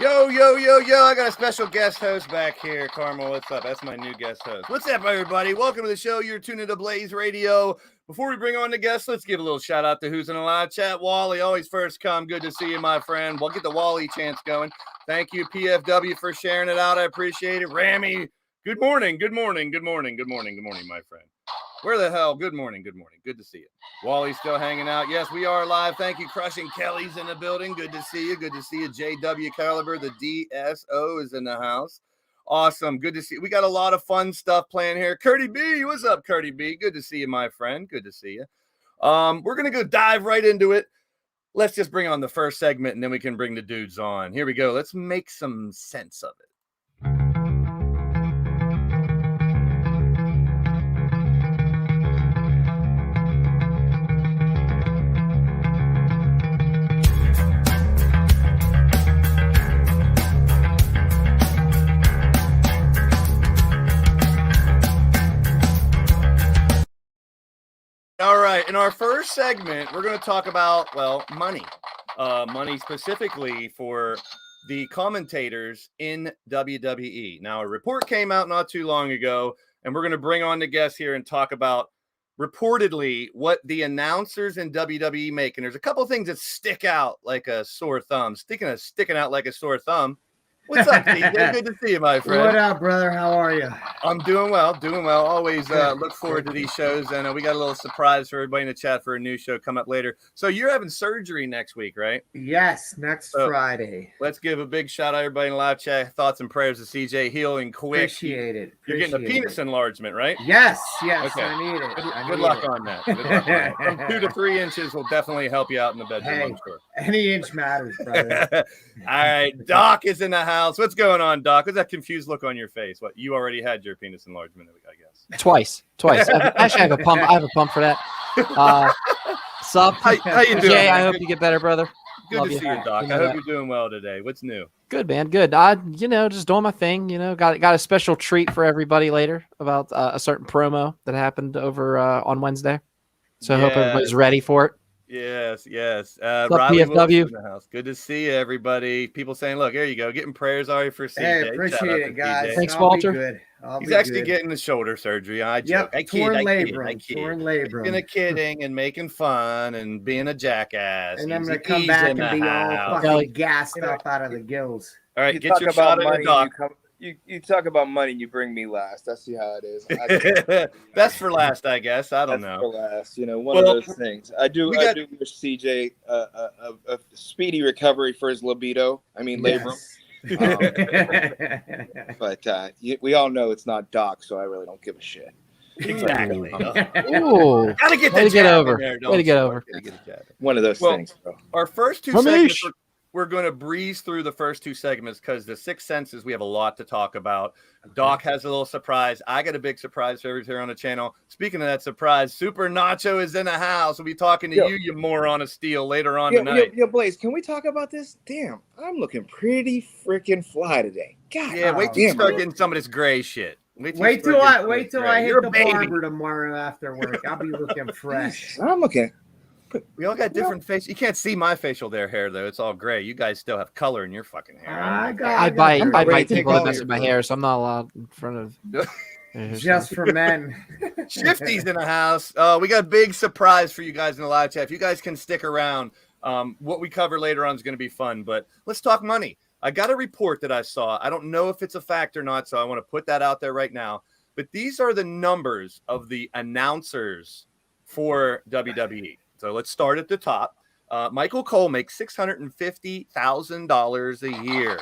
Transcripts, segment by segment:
Yo, yo, yo, yo, I got a special guest host back here. Carmel, what's up? That's my new guest host. What's up, everybody? Welcome to the show. You're tuning to Blaze Radio. Before we bring on the guests, let's give a little shout out to who's in the live chat. Wally, always first come. Good to see you, my friend. We'll get the Wally chants going. Thank you, PFW, for sharing it out. I appreciate it. Rammy, good morning, good morning, good morning, good morning, good morning, my friend. Where the hell? Good morning, good morning. Good to see you. Wally's still hanging out. Yes, we are live. Thank you. Crushing Kelly's in the building. Good to see you. Good to see you. JW Caliber, the DSO, is in the house. Awesome. Good to see you. We got a lot of fun stuff playing here. Curdy B, what's up, Curdy B? Good to see you, my friend. Good to see you. We're going to go dive right into it. Let's just bring on the first segment, and then we can bring the dudes on. Here we go. Let's make some sense of it. All right, in our first segment, we're going to talk about, well, money. Money specifically for the commentators in WWE. Now, a report came out not too long ago, and we're going to bring on the guests here and talk about reportedly what the announcers in WWE make. And there's a couple of things that stick out like a sore thumb. Sticking out like a sore thumb. What's up, TJ? Good to see you, my friend. What up, brother? How are you? I'm doing well, doing well. Always look forward to these shows. And we got a little surprise for everybody in the chat for a new show come up later. So you're having surgery next week, right? Yes, next Friday. Let's give a big shout out to everybody in the live chat. Thoughts and prayers to CJ healing quick. Appreciate it. You're getting a penis enlargement, right? Yes, okay. I need it. Good luck on that. Good luck on that. From 2 to 3 inches will definitely help you out in the bedroom, I'm sure. Any inch matters, brother. All right, Doc is in the house. What's going on, Doc? What's that confused look on your face? What, you already had your penis enlargement, I guess. Twice. Actually, I have a pump. I have a pump for that. Sup? How you doing? Jay, I hope you get better, brother. Good Love to see you, Doc. I hope you're doing well today. What's new? Good, man. Good. Just doing my thing. Got a special treat for everybody later about a certain promo that happened over on Wednesday. So I hope everybody's ready for it. Yes. Riley PFW? In the house. Good to see you, everybody. People saying, look, there you go. Getting prayers already for CJ. Hey, appreciate it, guys. CJ. Thanks, Walter. He's actually getting the shoulder surgery. I joke. Yep, Torn labrum. Being a kidding and making fun and being a jackass. And I'm going to come back and be all fucking gassed up out of the gills. All right, get your shot at the Doc. You talk about money and you bring me last. That's how it is. That's for last, I guess. I don't know. For last, one of those things. I do wish CJ a speedy recovery for his libido. I mean, labrum. But we all know it's not Doc, so I really don't give a shit. Exactly. Ooh. Gotta get Way the to get over. There, Way to get over. One of those things, bro. Our first two segments, we're going to breeze through the first two segments because the Sixth Senses, we have a lot to talk about. Doc has a little surprise. I got a big surprise for everybody here on the channel. Speaking of that surprise, Super Nacho is in the house. We'll be talking to you moron of steel, later on tonight. Yo, Blaze, can we talk about this? Damn, I'm looking pretty freaking fly today. God, wait till you start getting some of this gray shit. Wait till I hit the barber tomorrow after work. I'll be looking fresh. I'm looking. We all got different faces. You can't see my facial hair though. It's all gray. You guys still have color in your fucking hair. I bite people that mess with my hair, so I'm not allowed in front of. Just for men. Shifty's in the house. We got a big surprise for you guys in the live chat. If you guys can stick around, what we cover later on is going to be fun. But let's talk money. I got a report that I saw. I don't know if it's a fact or not, so I want to put that out there right now. But these are the numbers of the announcers for WWE. So let's start at the top. Michael Cole makes $650,000 a year.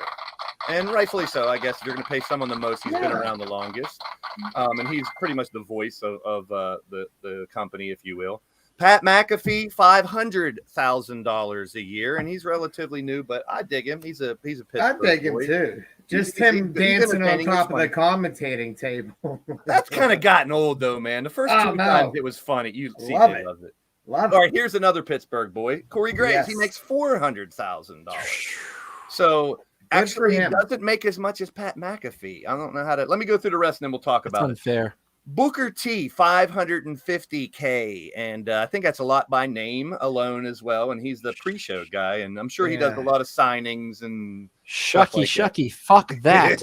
And rightfully so, I guess, if you're going to pay someone the most, he's been around the longest. And he's pretty much the voice of the company, if you will. Pat McAfee, $500,000 a year, and he's relatively new, but I dig him. He's a Pittsburgh I dig him, too. Just him dancing on top of the commentating table. That's kind of gotten old, though, man. The first two times it was funny. CJ loves it. Love All right, here's another Pittsburgh boy, Corey Graves. Yes. He makes $400,000. So actually, he doesn't make as much as Pat McAfee. I don't know how to. Let me go through the rest, and then we'll talk about unfair. Booker T, $550K, and I think that's a lot by name alone as well. And he's the pre-show guy, and I'm sure he does a lot of signings and shucky. Fuck that.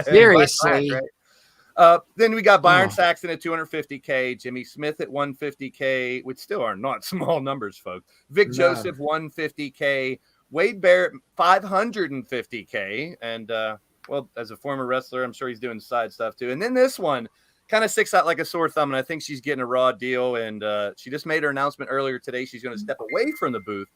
Seriously. Right? Then we got Byron Saxton at $250K, Jimmy Smith at $150K, which still are not small numbers, folks. Vic Joseph $150K, Wade Barrett $550K, and well, as a former wrestler, I'm sure he's doing side stuff too. And then this one kind of sticks out like a sore thumb, and I think she's getting a raw deal. And she just made her announcement earlier today. She's going to step away from the booth.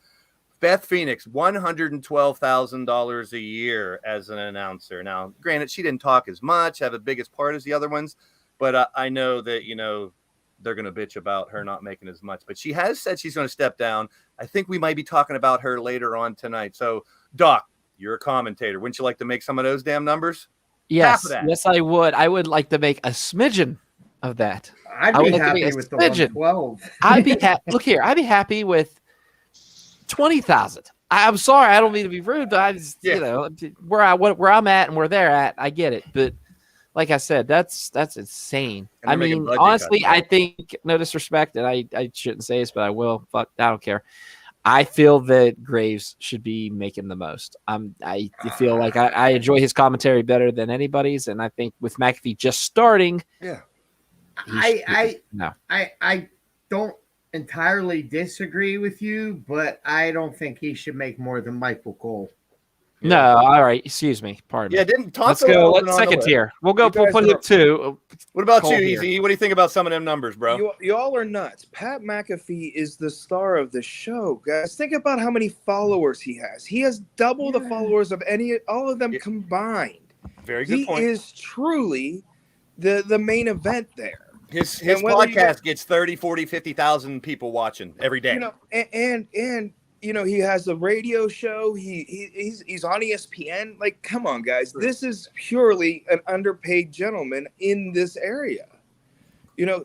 Beth Phoenix, $112,000 a year as an announcer. Now, granted, she didn't talk as much, have the biggest part as the other ones, but I know that, they're going to bitch about her not making as much. But she has said she's going to step down. I think we might be talking about her later on tonight. So, Doc, you're a commentator. Wouldn't you like to make some of those damn numbers? Yes, yes, I would. I would like to make a smidgen of that. I'd be happy with the 112. I'd be happy. Look here, I'd be happy with 20,000. I'm sorry, I don't mean to be rude, but I just, where I'm at and where they're at, I get it. But like I said, that's insane. I mean, honestly, I think, no disrespect, and I shouldn't say this, but I will. Fuck, I don't care. I feel that Graves should be making the most. I feel like I enjoy his commentary better than anybody's, and I think with McAfee just starting, I don't entirely disagree with you, but I don't think he should make more than Michael Cole. No, all right. Excuse me. Pardon me. Yeah, didn't talk. Let's go. Let's second tier. We'll go. We'll put it up 2. What about you, Easy? What do you think about some of them numbers, bro? Y'all are nuts. Pat McAfee is the star of the show, guys. Think about how many followers he has. He has double the followers of all of them combined. Very good point. He is truly the main event there. His podcast gets 30, 40, 50,000 people watching every day. And he has a radio show. He's on ESPN. Like, come on, guys. This is purely an underpaid gentleman in this area.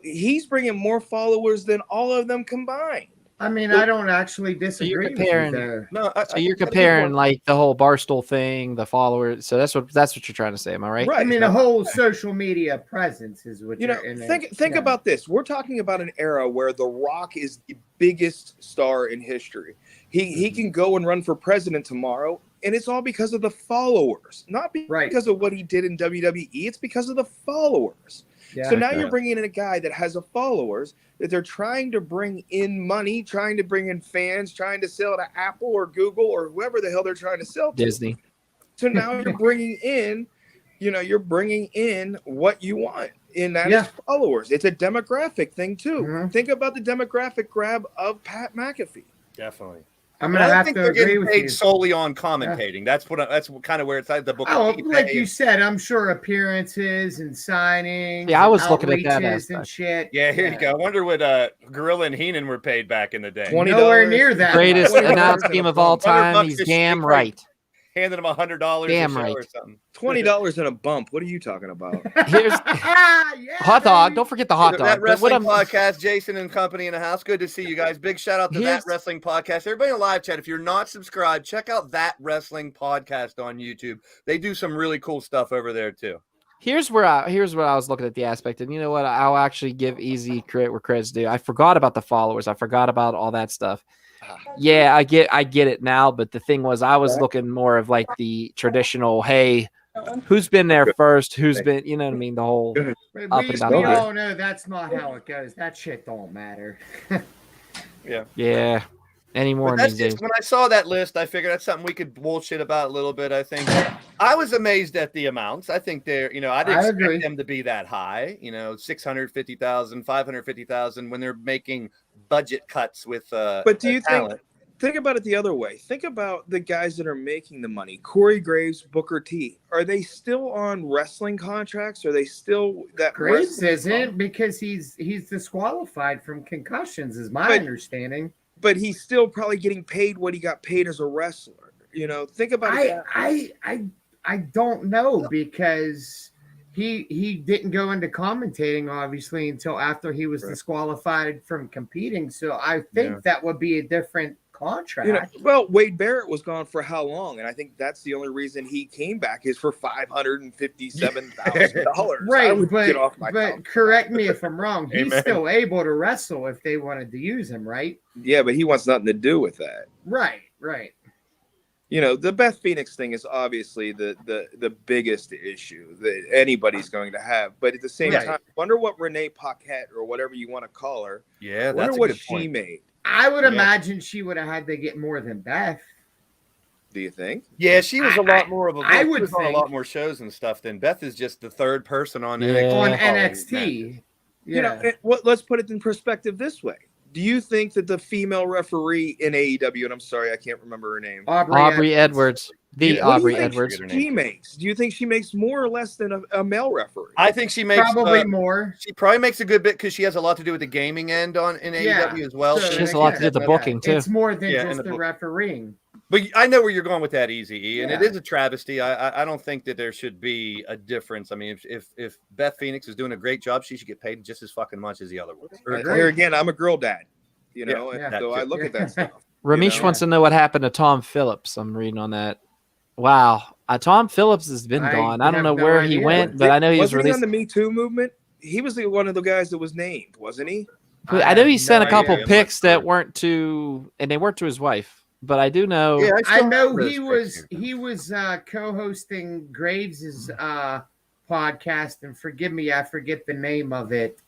He's bringing more followers than all of them combined. I mean, I don't actually disagree with you there. No, so you're comparing like the whole Barstool thing, the followers. So that's what you're trying to say. Am I right? Right. I mean, the whole social media presence is what think about this. We're talking about an era where The Rock is the biggest star in history. He can go and run for president tomorrow, and it's all because of the followers, not because of what he did in WWE. It's because of the followers. Yeah, so now you're bringing in a guy that has followers that they're trying to bring in money, trying to bring in fans, trying to sell to Apple or Google or whoever the hell they're trying to sell to. Disney. So now you're bringing in, what you want, and that is followers. It's a demographic thing too. Mm-hmm. Think about the demographic grab of Pat McAfee. Definitely. I think they're getting paid solely on commentating. Yeah. That's kind of where it's at. The book. Oh, like you said, I'm sure appearances and signings. Yeah, I was looking at that and shit. Yeah, here you go. I wonder what Gorilla and Heenan were paid back in the day. Nowhere near that. Greatest announced team of all time. He's damn right. Handed him $100 damn right. Or something. $20 and a bump. What are you talking about? Here's hot dog. Don't forget the hot dog. That Wrestling Podcast, Jason and company in the house. Good to see you guys. Big shout out to That Wrestling Podcast. Everybody in the live chat, if you're not subscribed, check out That Wrestling Podcast on YouTube. They do some really cool stuff over there too. Here's what I was looking at the aspect, and you know what? I'll actually give Easy credit where credit's due. I forgot about the followers. I forgot about all that stuff. Yeah, I get it now, but the thing was, I was looking more of like the traditional, hey, who's been there first? Who's been, you know what I mean? The whole we all know that's not how it goes. That shit don't matter. Yeah. Anymore. When I saw that list, I figured that's something we could bullshit about a little bit. I think I was amazed at the amounts. I think they're, I didn't expect them to be that high. 650,000, 550,000 when they're making budget cuts with. But do you think about it the other way? Think about the guys that are making the money. Corey Graves, Booker T. Are they still on wrestling contracts? Are they still that? Graves isn't because he's disqualified from concussions, is my understanding. But he's still probably getting paid what he got paid as a wrestler. Think about it. I don't know because he didn't go into commentating obviously until after he was disqualified from competing. So I think that would be a different contract. Well, Wade Barrett was gone for how long? And I think that's the only reason he came back is for $557,000. Right, but correct me if I'm wrong. He's Amen. still able to wrestle if they wanted to use him, right? Yeah, but he wants nothing to do with that. Right. The Beth Phoenix thing is obviously the biggest issue that anybody's going to have. But at the same time, I wonder what Renee Paquette or whatever you want to call her. Yeah, I wonder what she made. I would imagine she would have had to get more than Beth. Do you think? Yeah, she was a lot more of a. I she would was on a think. lot more shows and stuff than Beth is just the third person on Yeah. NXT. On following NXT. matches. Let's put it in perspective this way. Do you think that the female referee in AEW, and I'm sorry, I can't remember her name, Aubrey Edwards. Aubrey Edwards. she makes? Do you think she makes more or less than a male referee? I think she makes Probably more. She probably makes a good bit because she has a lot to do with the gaming end in AEW as well. So She has a lot to do with the booking too. It's more than and just the refereeing. But I know where you're going with that, Easy, and Yeah. it is a travesty. I don't think that there should be a difference. I mean, if Beth Phoenix is doing a great job, she should get paid just as fucking much as the other ones. Here again, I'm a girl dad, and that so too. I look at that stuff. Ramesh wants to know what happened to Tom Phillips. I'm reading on that. Wow. Tom Phillips has been gone. I don't know have no where he idea. went, but I know he was Wasn't he released. on the Me Too movement? He was one of the guys that was named, wasn't he? I know he sent a couple idea. pics that weren't to, and they weren't to his wife. But I do know. Yeah, I know still remember he was co-hosting Graves's podcast, and forgive me, I forget the name of it.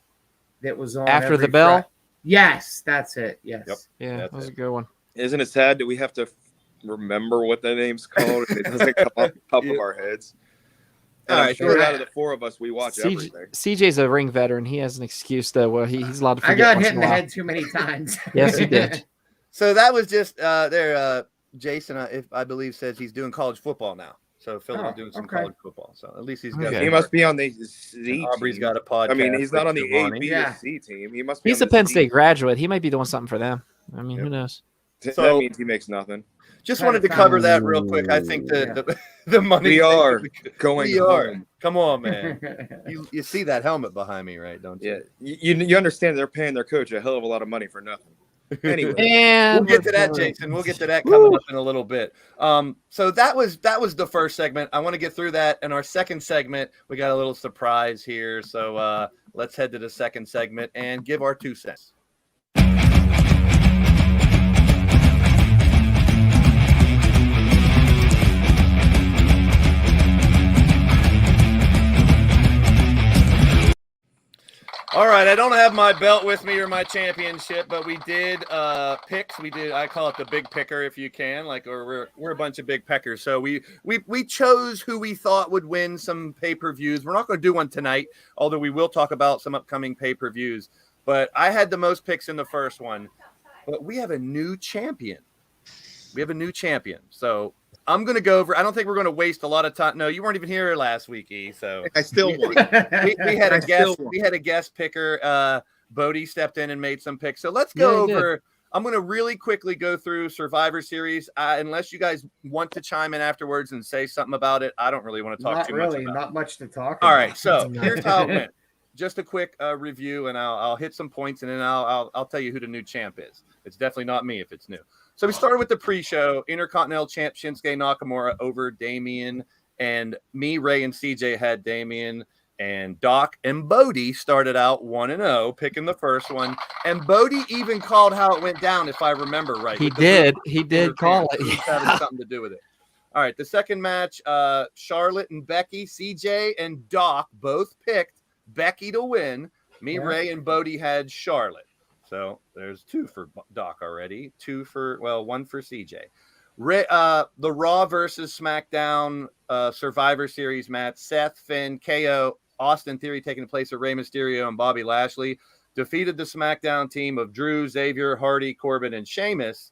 That was on After every the Bell. Yes, that's it. Yes. Yep. Yeah, that was a good one. Isn't it sad that we have to remember what the name's called and it doesn't come off the top of our heads? And All I'm right, sure so out of the four of us, we watch everything. CJ's a ring veteran. He has an excuse though. Well, he's allowed to I forget. got once hit in a the while. head too many times. Yes, he did. So that was just Jason, if I believe, says he's doing college football now. So Philip is doing some college football. So at least he's got. Okay. He must be on the Z. Aubrey's team. got a podcast. I mean, he's not on the A, Giovanni. B, or C team. He must be. He's on a the Penn Z State team. graduate. He might be doing something for them. I mean, who knows? That So- means he makes nothing. Just wanted to cover that real quick. I think the money. We are going. We are. home. Come on, man. You see that helmet behind me, right? Don't you? Yeah, you understand they're paying their coach a hell of a lot of money for nothing. Anyway, And We'll get to that, Jason. We'll get to that coming up in a little bit. So that was the first segment. I want to get through that. In our second segment, we got a little surprise here. So let's head to the second segment and give our 2 cents. All right, I don't have my belt with me or my championship, but we did picks. We did. I call it the big picker, if you can. Or we're a bunch of big peckers. So we chose who we thought would win some pay-per-views. We're not going to do one tonight, although we will talk about some upcoming pay-per-views. But I had the most picks in the first one. But we have a new champion. So I'm going to go over. I don't think we're going to waste a lot of time. No, you weren't even here last week, E. So I still won. we had a I still guest. won. We had a guest picker. Bodie stepped in and made some picks. So let's go Yeah, he over. I'm going to really quickly go through Survivor Series. Unless you guys want to chime in afterwards and say something about it, I don't really want to talk Not too really, much about not much to talk it. All about. right, so here's how it went. Just a quick review, and I'll hit some points, and then I'll tell you who the new champ is. It's definitely not me if it's new. So we started with the pre-show. Intercontinental champ Shinsuke Nakamura over Damian, and me, Ray, and CJ had Damian, and Doc and Bodie started out 1-0, picking the first one. And Bodie even called how it went down, if I remember right. he with the did. move. He did call it. Who's having something to do with it. All right, the second match, Charlotte and Becky, CJ and Doc both picked Becky to win. Me, Yeah. Ray, and Bodie had Charlotte. So there's 2 for Doc already. 1 for CJ. The Raw versus SmackDown Survivor Series match. Seth, Finn, KO, Austin Theory taking the place of Rey Mysterio and Bobby Lashley defeated the SmackDown team of Drew, Xavier, Hardy, Corbin, and Sheamus.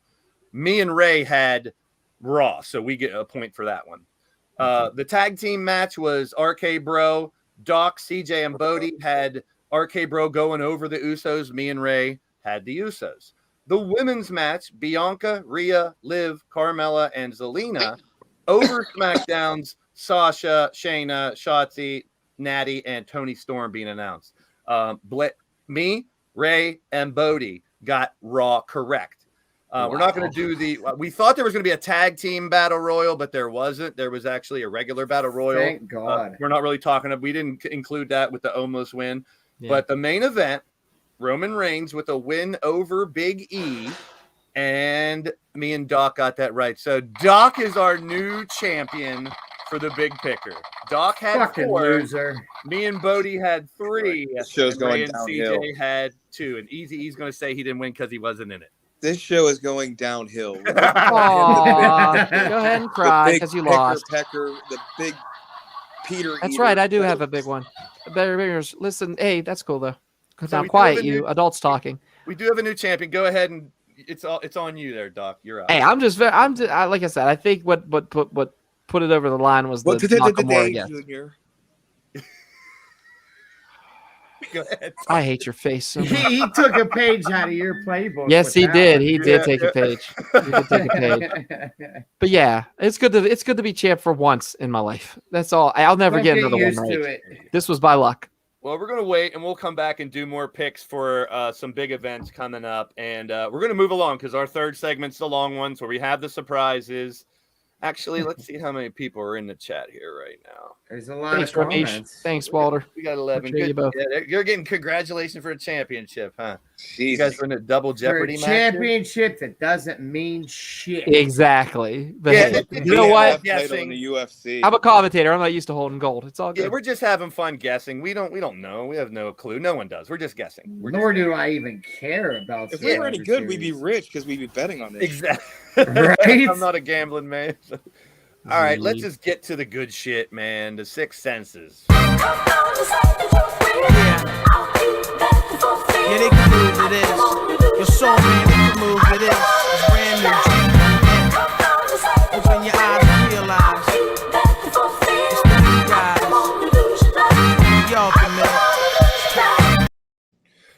Me and Ray had Raw, so we get a point for that one. The tag team match was RK Bro, Doc, CJ, and Bodie had RK Bro going over the Usos. Me and Ray had the Usos. The women's match, Bianca, Rhea, Liv, Carmella, and Zelina over SmackDown's Sasha, Shayna, Shotzi, Natty, and Toni Storm being announced. Me, Ray, and Bodie got Raw correct. We're not going to do we thought there was going to be a tag team battle royal, but there wasn't. There was actually a regular battle royal. Thank God. We're not really we didn't include that with the almost win. Yeah. But the main event, Roman Reigns with a win over Big E. And me and Doc got that right. So Doc is our new champion for the big picker. Doc had Fucking 4. loser. Me and Bodie had 3. This show's and going Ray and downhill. CJ had 2. And Easy's going to say he didn't win because he wasn't in it. This show is going downhill. Aw, go ahead and cry because you lost. Pecker, the big Peter. That's Eater. right. I do have a big one. Listen, hey, that's cool though. So Now we do quiet, have a you new- adults talking. We do have a new champion. Go ahead and it's on you there, Doc. You're up. Hey, like I said, I think what put it over the line was the Nakamura gift. Junior. Go ahead. I hate your face so much. He took a page out of your playbook. Yes, with he that did. one. He did take a page. He did take a page. But yeah, it's good to be champ for once in my life. That's all. I'll never Don't get another one used right. to it. This was by luck. Well, we're going to wait, and we'll come back and do more picks for some big events coming up. And we're going to move along because our third segment's the long one, so we have the surprises. Actually, let's see how many people are in the chat here right now. There's a lot Thanks, of Ramesh. comments. Thanks, Walter. We got 11. Appreciate you Good. both. Yeah, you're getting congratulations for a championship, huh? You Jesus. guys were in a double For Jeopardy a match here? championship that doesn't mean shit. Exactly. But Yeah, hey, they you know do what? have Title guessing. in the UFC. I'm a commentator. I'm not used to holding gold. It's all good. Yeah, we're just having fun guessing. We don't know. We have no clue. No one does. We're just guessing. Nor do I even care about. If we were any Survivor good, we'd be Series. rich because we'd be betting on this. Exactly. Right? I'm not a gambling man. All right, let's just get to the good shit, man. The 6 senses. Yeah, they can move to this. Your soul, man, they can move to this. It's brand new. Yeah. Open your eyes and realize it's the new guys. Y'all can make.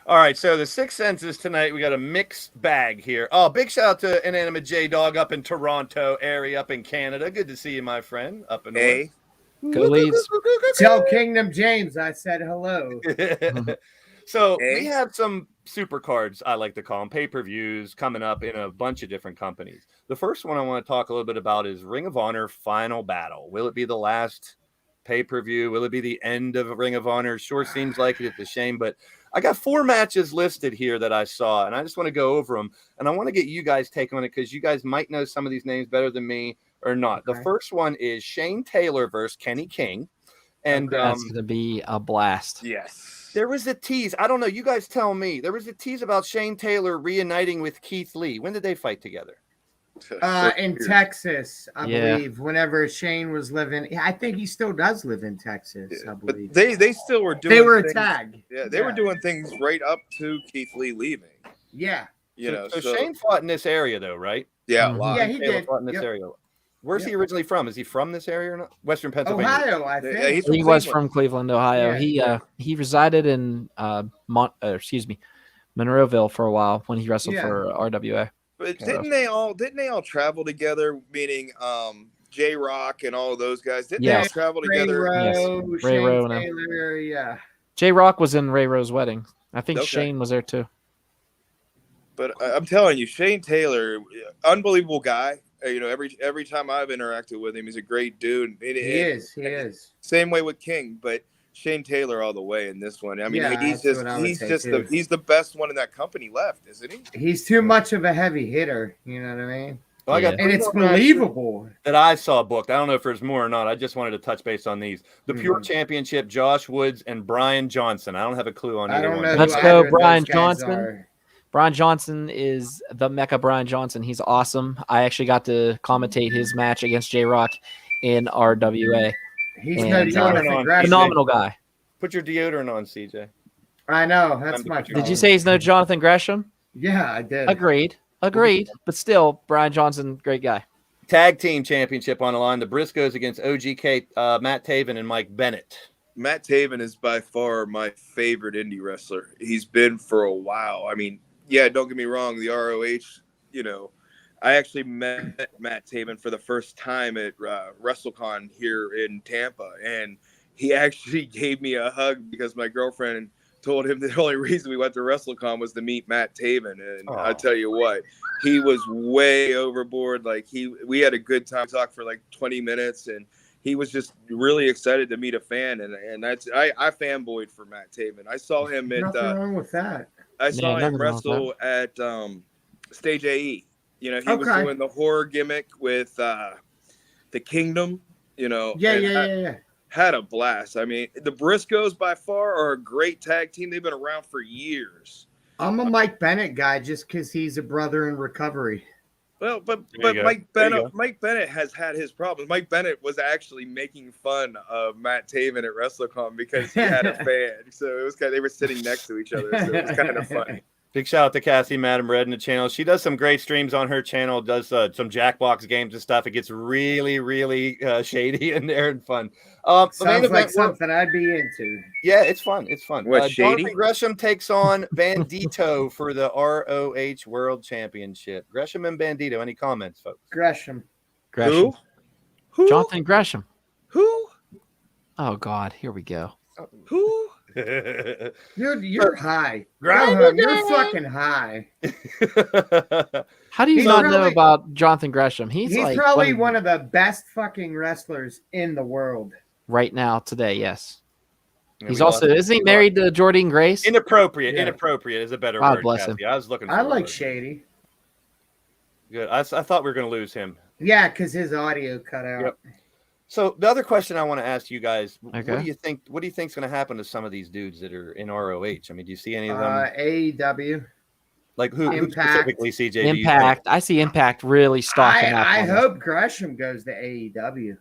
All right, so the 6 senses tonight, we got a mixed bag here. Oh, big shout out to Inanimate J-Dog up in Toronto area, up in Canada. Good to see you, my friend, up in Hey. Go Leafs. Tell Kingdom James I said hello. So Hey. we have some super cards, I like to call them, pay-per-views coming up in a bunch of different companies. The first one I want to talk a little bit about is Ring of Honor Final Battle. Will it be the last pay-per-view? Will it be the end of Ring of Honor? Sure seems like it. It's a shame, but I got 4 matches listed here that I saw, and I just want to go over them. And I want to get you guys' take on it because you guys might know some of these names better than me or not. Okay. The first one is Shane Taylor versus Kenny King. And That's going to be a blast. Yes. there was a tease. I don't know. You guys tell me. There was a tease about Shane Taylor reuniting with Keith Lee. When did they fight together? In Texas, I Yeah. believe. Whenever Shane was living, I think he still does live in Texas. I But believe they still were doing. they were a things- tag. Yeah, they were doing things right up to Keith Lee leaving. Yeah, You know, So Shane fought in this area, though, right? yeah, a Mhm. lot. yeah, he Taylor did. fought in this Yep. area. Where's he originally from? Is he from this area or not? Western Pennsylvania. Ohio, I think. Yeah, he's He from was Cleveland. from Cleveland, Ohio. Yeah. He resided in Monroeville for a while when he wrestled Yeah. for RWA. But Okay. didn't they all travel together? Meaning, J Rock and all of those guys. Didn't they all Yes. travel Ray together? Rowe, Ray Shane Rowe and him. Taylor, yeah. J Rock was in Ray Rowe's wedding. I think Okay. Shane was there too. But I'm telling you, Shane Taylor, unbelievable guy. You know, every time I've interacted with him, he's a great dude. He is. Same way with King, but Shane Taylor all the way in this one. I mean, Yeah, he's that's what I would say, too. he's the best one in that company left, isn't he? He's too much of a heavy hitter. You know what I mean? Well, I got Yeah. And three it's more matches believable. that I saw booked. I don't know if there's more or not. I just wanted to touch base on these. The Pure Mhm. Championship, Josh Woods and Brian Johnson. I don't have a clue on I either don't one. know. Let's who go, either of those Brian guys Johnson. are. Brian Johnson is the Mecca Brian Johnson. He's awesome. I actually got to commentate his match against J Rock in RWA. He's And, no on. Jonathan Gresham. Phenomenal guy. Put your deodorant on, CJ. I know. That's Time to my. put your- Did you fault. say he's no Jonathan Gresham? Yeah, I did. Agreed. But still, Brian Johnson, great guy. Tag Team Championship on the line. The Briscoes against OGK, Matt Taven and Mike Bennett. Matt Taven is by far my favorite indie wrestler. He's been for a while. I mean, yeah, don't get me wrong. The ROH, you know, I actually met Matt Taven for the first time at WrestleCon here in Tampa, and he actually gave me a hug because my girlfriend told him the only reason we went to WrestleCon was to meet Matt Taven, and I tell you what, he was way overboard. Like we had a good time, talked for like 20 minutes, and he was just really excited to meet a fan, and that's I fanboyed for Matt Taven. I saw him at nothing wrong with that. I saw him wrestle at Stage AE. You know, he was doing the horror gimmick with the Kingdom. You know, Yeah. Had a blast. I mean, the Briscoes by far are a great tag team. They've been around for years. I'm a Mike Bennett guy just because he's a brother in recovery. Well, but Mike Bennett has had his problems. Mike Bennett was actually making fun of Matt Taven at WrestleCon because he had a fan. So it was they were sitting next to each other. So it was kind of funny. Big shout out to Cassie, Madam Red in the channel. She does some great streams on her channel, does some Jackbox games and stuff. It gets really, really shady in there and fun. Sounds like something I'd be into. Yeah, it's fun. It's fun. What, shady? Jonathan Gresham takes on Bandito for the ROH World Championship. Gresham and Bandito. Any comments, folks? Gresham. Who? Jonathan Gresham. Who? Oh, God. Here we go. Who? You're high. You're fucking high. How do you not know about Jonathan Gresham? He's like probably one of the best fucking wrestlers in the world right now today. Yes, he's also isn't he married to Jordynne Grace? Inappropriate is a better word. Bless him. I was looking. I like Shady. Good. I thought we were going to lose him. Yeah, because his audio cut out. Yep. So the other question I want to ask you guys, what do you think? What do you think is going to happen to some of these dudes that are in ROH? I mean, do you see any of them? AEW. Like who specifically, CJ? Impact. I see Impact really stocking up. I hope Gresham goes to AEW.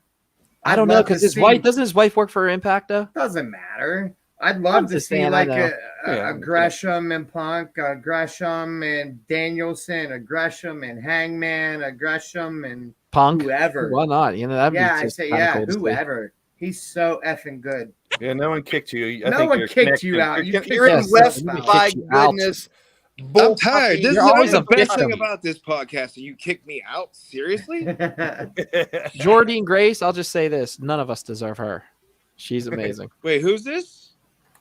I don't know because doesn't his wife work for Impact though? Doesn't matter. I'd love to see like a Gresham and Punk, a Gresham and Danielson, a Gresham and Hangman, a Gresham and Punk, whoever. Why not? You know, that'd be I say cool whoever. He's so effing good. Yeah, no one kicked you. No one kicked you out. You're in West, by goodness. I'm tired. This is always the best thing about this podcast. And you kicked me out? Seriously? Jordynne Grace, I'll just say this. None of us deserve her. She's amazing. Wait, who's this?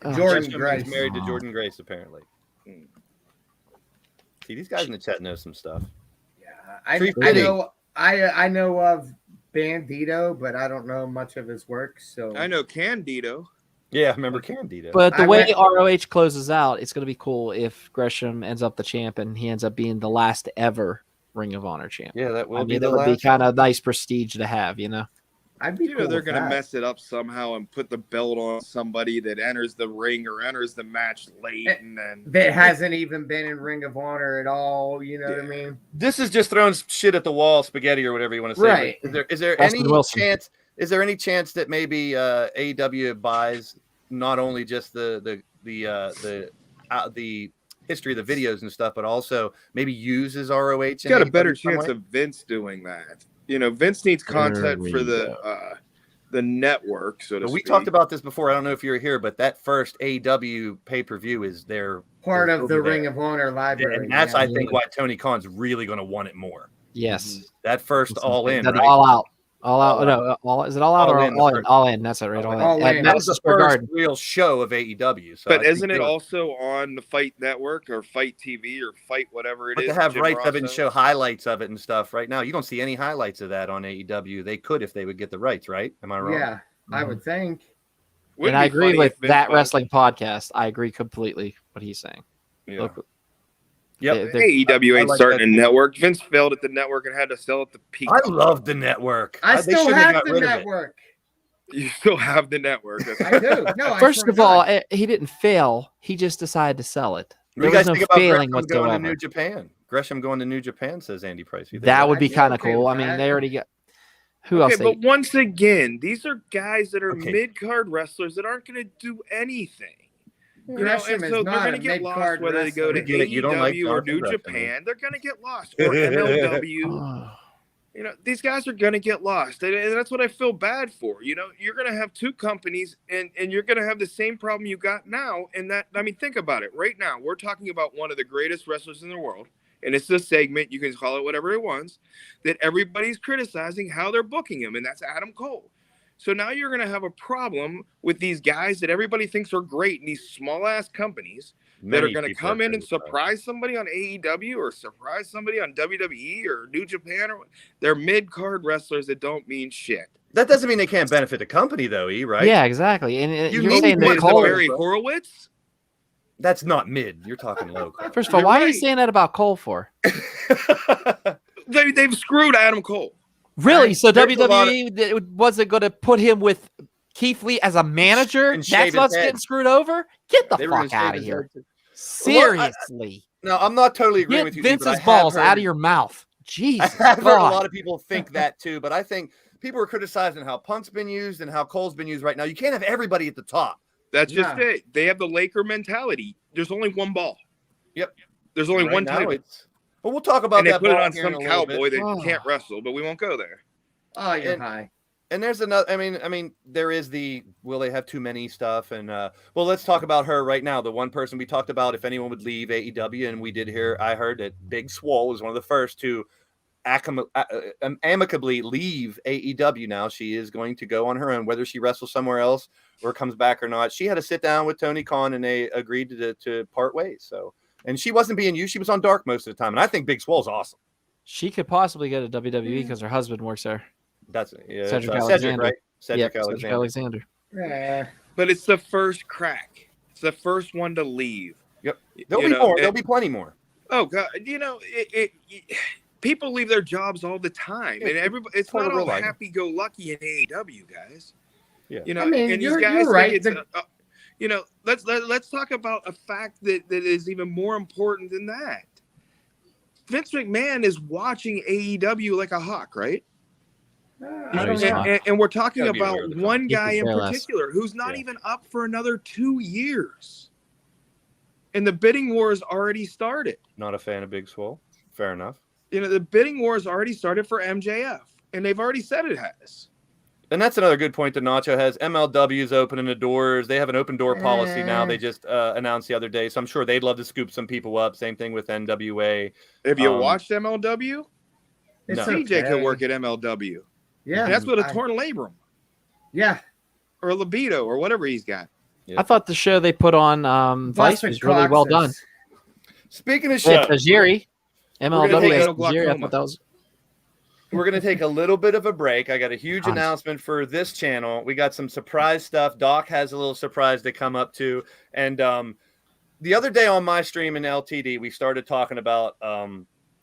Jordynne Grace. He's married to Jordynne Grace, apparently. See, these guys in the chat know some stuff. Yeah, I know of Bandito, but I don't know much of his work. So I know Candido. Yeah, I remember Candido. But the way ROH closes out, it's going to be cool if Gresham ends up the champ and he ends up being the last ever Ring of Honor champ. Yeah, that will that would be kind of nice prestige to have, you know. I'd be cool they're going to mess it up somehow and put the belt on somebody that enters the ring or enters the match late and then that hasn't even been in Ring of Honor at all. You know what I mean? This is just throwing shit at the wall, spaghetti or whatever you want to say. Right? Is there any chance? Is there any chance that maybe AEW buys not only just the history of the videos and stuff, but also maybe uses ROH? It's got a better chance of Vince doing that. You know, Vince needs content for the network. So to speak. We talked about this before. I don't know if you were here, but that first AEW pay-per-view is their part of the Ring of Honor library, and that's I think why Tony Khan's really going to want it more. Yes, that first All In, right? All Out. All out. No, is it all out or all in? All in. That's it, right? All in. That was the first real show of AEW. So but isn't it also on the Fight Network or Fight TV or Fight whatever it is? They have rights of it and show highlights of it and stuff. Right now, you don't see any highlights of that on AEW. They could if they would get the rights, right? Am I wrong? Yeah, I would think. And I agree with that wrestling podcast. I agree completely what he's saying. Yeah. Look, yep. AEW ain't starting a network. Vince failed at the network and had to sell it to Peacock. I love the network. I still have the network. You still have the network. I do. No, first of all, he didn't fail. He just decided to sell it. There was no failing whatsoever. Going to New Japan. Gresham going to New Japan, says Andy Price. That would be kind of cool. I mean, they already got. Who else? But once again, these are guys that are mid-card wrestlers that aren't going to do anything. You know, and so they're going to get lost whether they go to AEW or New Japan. They're going to get lost. Or MLW. You know, these guys are going to get lost. And that's what I feel bad for. You know, you're going to have two companies and you're going to have the same problem you got now. And that, I mean, think about it. Right now, we're talking about one of the greatest wrestlers in the world. And it's a segment, you can call it whatever it wants, that everybody's criticizing how they're booking him. And that's Adam Cole. So now you're going to have a problem with these guys that everybody thinks are great in these small-ass companies that are going to come in and surprise somebody on AEW or surprise somebody on WWE or New Japan. They're mid-card wrestlers that don't mean shit. That doesn't mean they can't benefit the company, though, right? Yeah, exactly. And You you're need saying to that put Cole. Barry Horowitz? That's not mid. You're talking low. First of all, why are you saying that about Cole for? They've screwed Adam Cole. Really? So There's a lot WWE wasn't going to put him with Keith Lee as a manager? And shave That's his what's head. getting screwed over? Get the They were gonna fuck shave out of his here. head too. Seriously. No, I'm not totally agreeing Get with you. but I Vince's have balls heard- out of your mouth. Jesus I've heard a God. lot of people think that too, but I think people are criticizing how Punk's been used and how Cole's been used right now. You can't have everybody at the top. That's just Yeah. it. They have the Laker mentality. There's only one ball. Yep. There's only Right one now, title. But we'll talk about And they that put it ball on here some in a little bit. cowboy that Oh. can't wrestle, but we won't go there. Oh, you're And- high. And there's another. I mean, there is the will they have too many stuff, and well, let's talk about her right now. The one person we talked about, if anyone would leave AEW, and we did hear. I heard that Big Swole was one of the first to amicably leave AEW. Now she is going to go on her own, whether she wrestles somewhere else or comes back or not. She had to sit down with Tony Khan, and they agreed to part ways. So, and she wasn't being used; she was on Dark most of the time. And I think Big Swole's awesome. She could possibly go to WWE because her husband works there. That's Cedric Cedric, Alexander. right? Cedric Yep, Alexander. Alexander. Yeah. But it's the first crack. It's the first one to leave. Yep. There'll You be know, more. There'll be plenty more. Oh God, people leave their jobs all the time, and everybody. It's part not of real all life. happy-go-lucky in AEW, guys. Yeah. You know, I mean, and these you're guys right. think it's, let's talk about a fact that is even more important than that. Vince McMahon is watching AEW like a hawk, right? I don't he's know. not. And we're talking Gotta be about aware of the one He guy could in care less. particular who's not Yeah. even up for another 2 years. And the bidding war has already started. Not a fan of Big Swole. Fair enough. You know, the bidding war has already started for MJF, and they've already said it has. And that's another good point that Nacho has. MLW is opening the doors. They have an open door policy now. They just announced the other day. So I'm sure they'd love to scoop some people up. Same thing with NWA. Have you Um, watched MLW? It's No. CJ okay. can work at MLW. Yeah. And that's with a I- torn labrum Yeah. or a libido or whatever he's got. I thought the show they put on Vice was really well done. Speaking of With show, Tajiri, MLW take has a Tajiri. I glaucoma. thought that was we're going to take a little bit of a break. I got a huge Nice. announcement for this channel. We got some surprise stuff. Doc has a little surprise to come up to. And the other day on my stream in LTD, we started talking about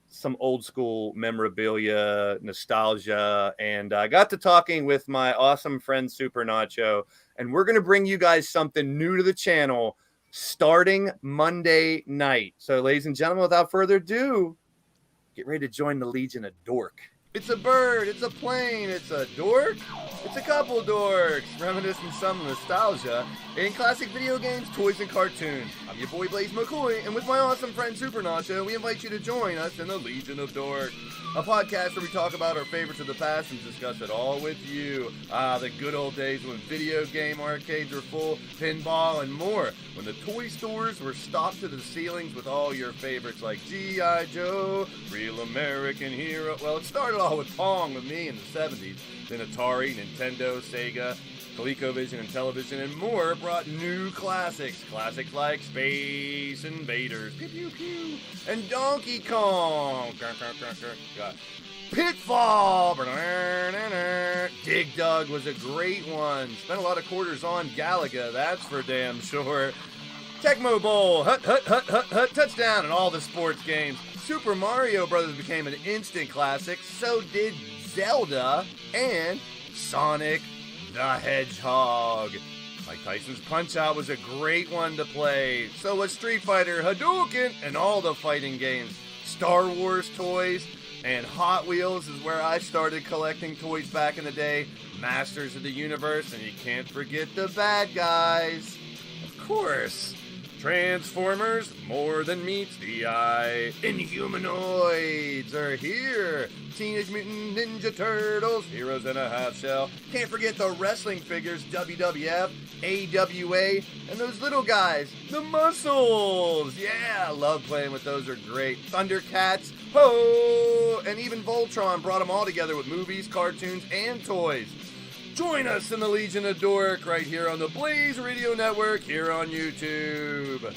some old school memorabilia, nostalgia, and I got to talking with my awesome friend Super Nacho, and we're going to bring you guys something new to the channel starting Monday night. So, ladies and gentlemen, without further ado, get ready to join the Legion of Dork. It's a bird, it's a plane, it's a dork, it's a couple dorks, reminiscing some nostalgia in classic video games, toys, and cartoons. I'm your boy Blaze McCoy, and with my awesome friend Super Nacho, we invite you to join us in the Legion of Dork, a podcast where we talk about our favorites of the past and discuss it all with you. The good old days when video game arcades were full, pinball, and more. When the toy stores were stocked to the ceilings with all your favorites like G.I. Joe, Real American Hero. Well, it started all with Pong with me in the 70s. Then Atari, Nintendo, Sega, ColecoVision, and television, and more brought new classics. Classics like Space Invaders, pew pew pew, and Donkey Kong. Pitfall. Dig Dug was a great one. Spent a lot of quarters on Galaga, that's for damn sure. Tecmo Bowl, hut, hut, hut, hut, hut, touchdown, and all the sports games. Super Mario Brothers became an instant classic. So did Zelda and Sonic the Hedgehog. Mike Tyson's Punch-Out was a great one to play. So was Street Fighter, Hadouken, and all the fighting games. Star Wars toys and Hot Wheels is where I started collecting toys back in the day. Masters of the Universe, and you can't forget the bad guys. Of course. Transformers, more than meets the eye. Inhumanoids are here. Teenage Mutant Ninja Turtles, Heroes in a Half Shell. Can't forget the wrestling figures, WWF, AWA, and those little guys, the Muscles. Yeah, I love playing with those, are great. Thundercats, ho! And even Voltron brought them all together with movies, cartoons, and toys. Join us in the Legion of Dork right here on the Blaze Radio Network here on YouTube.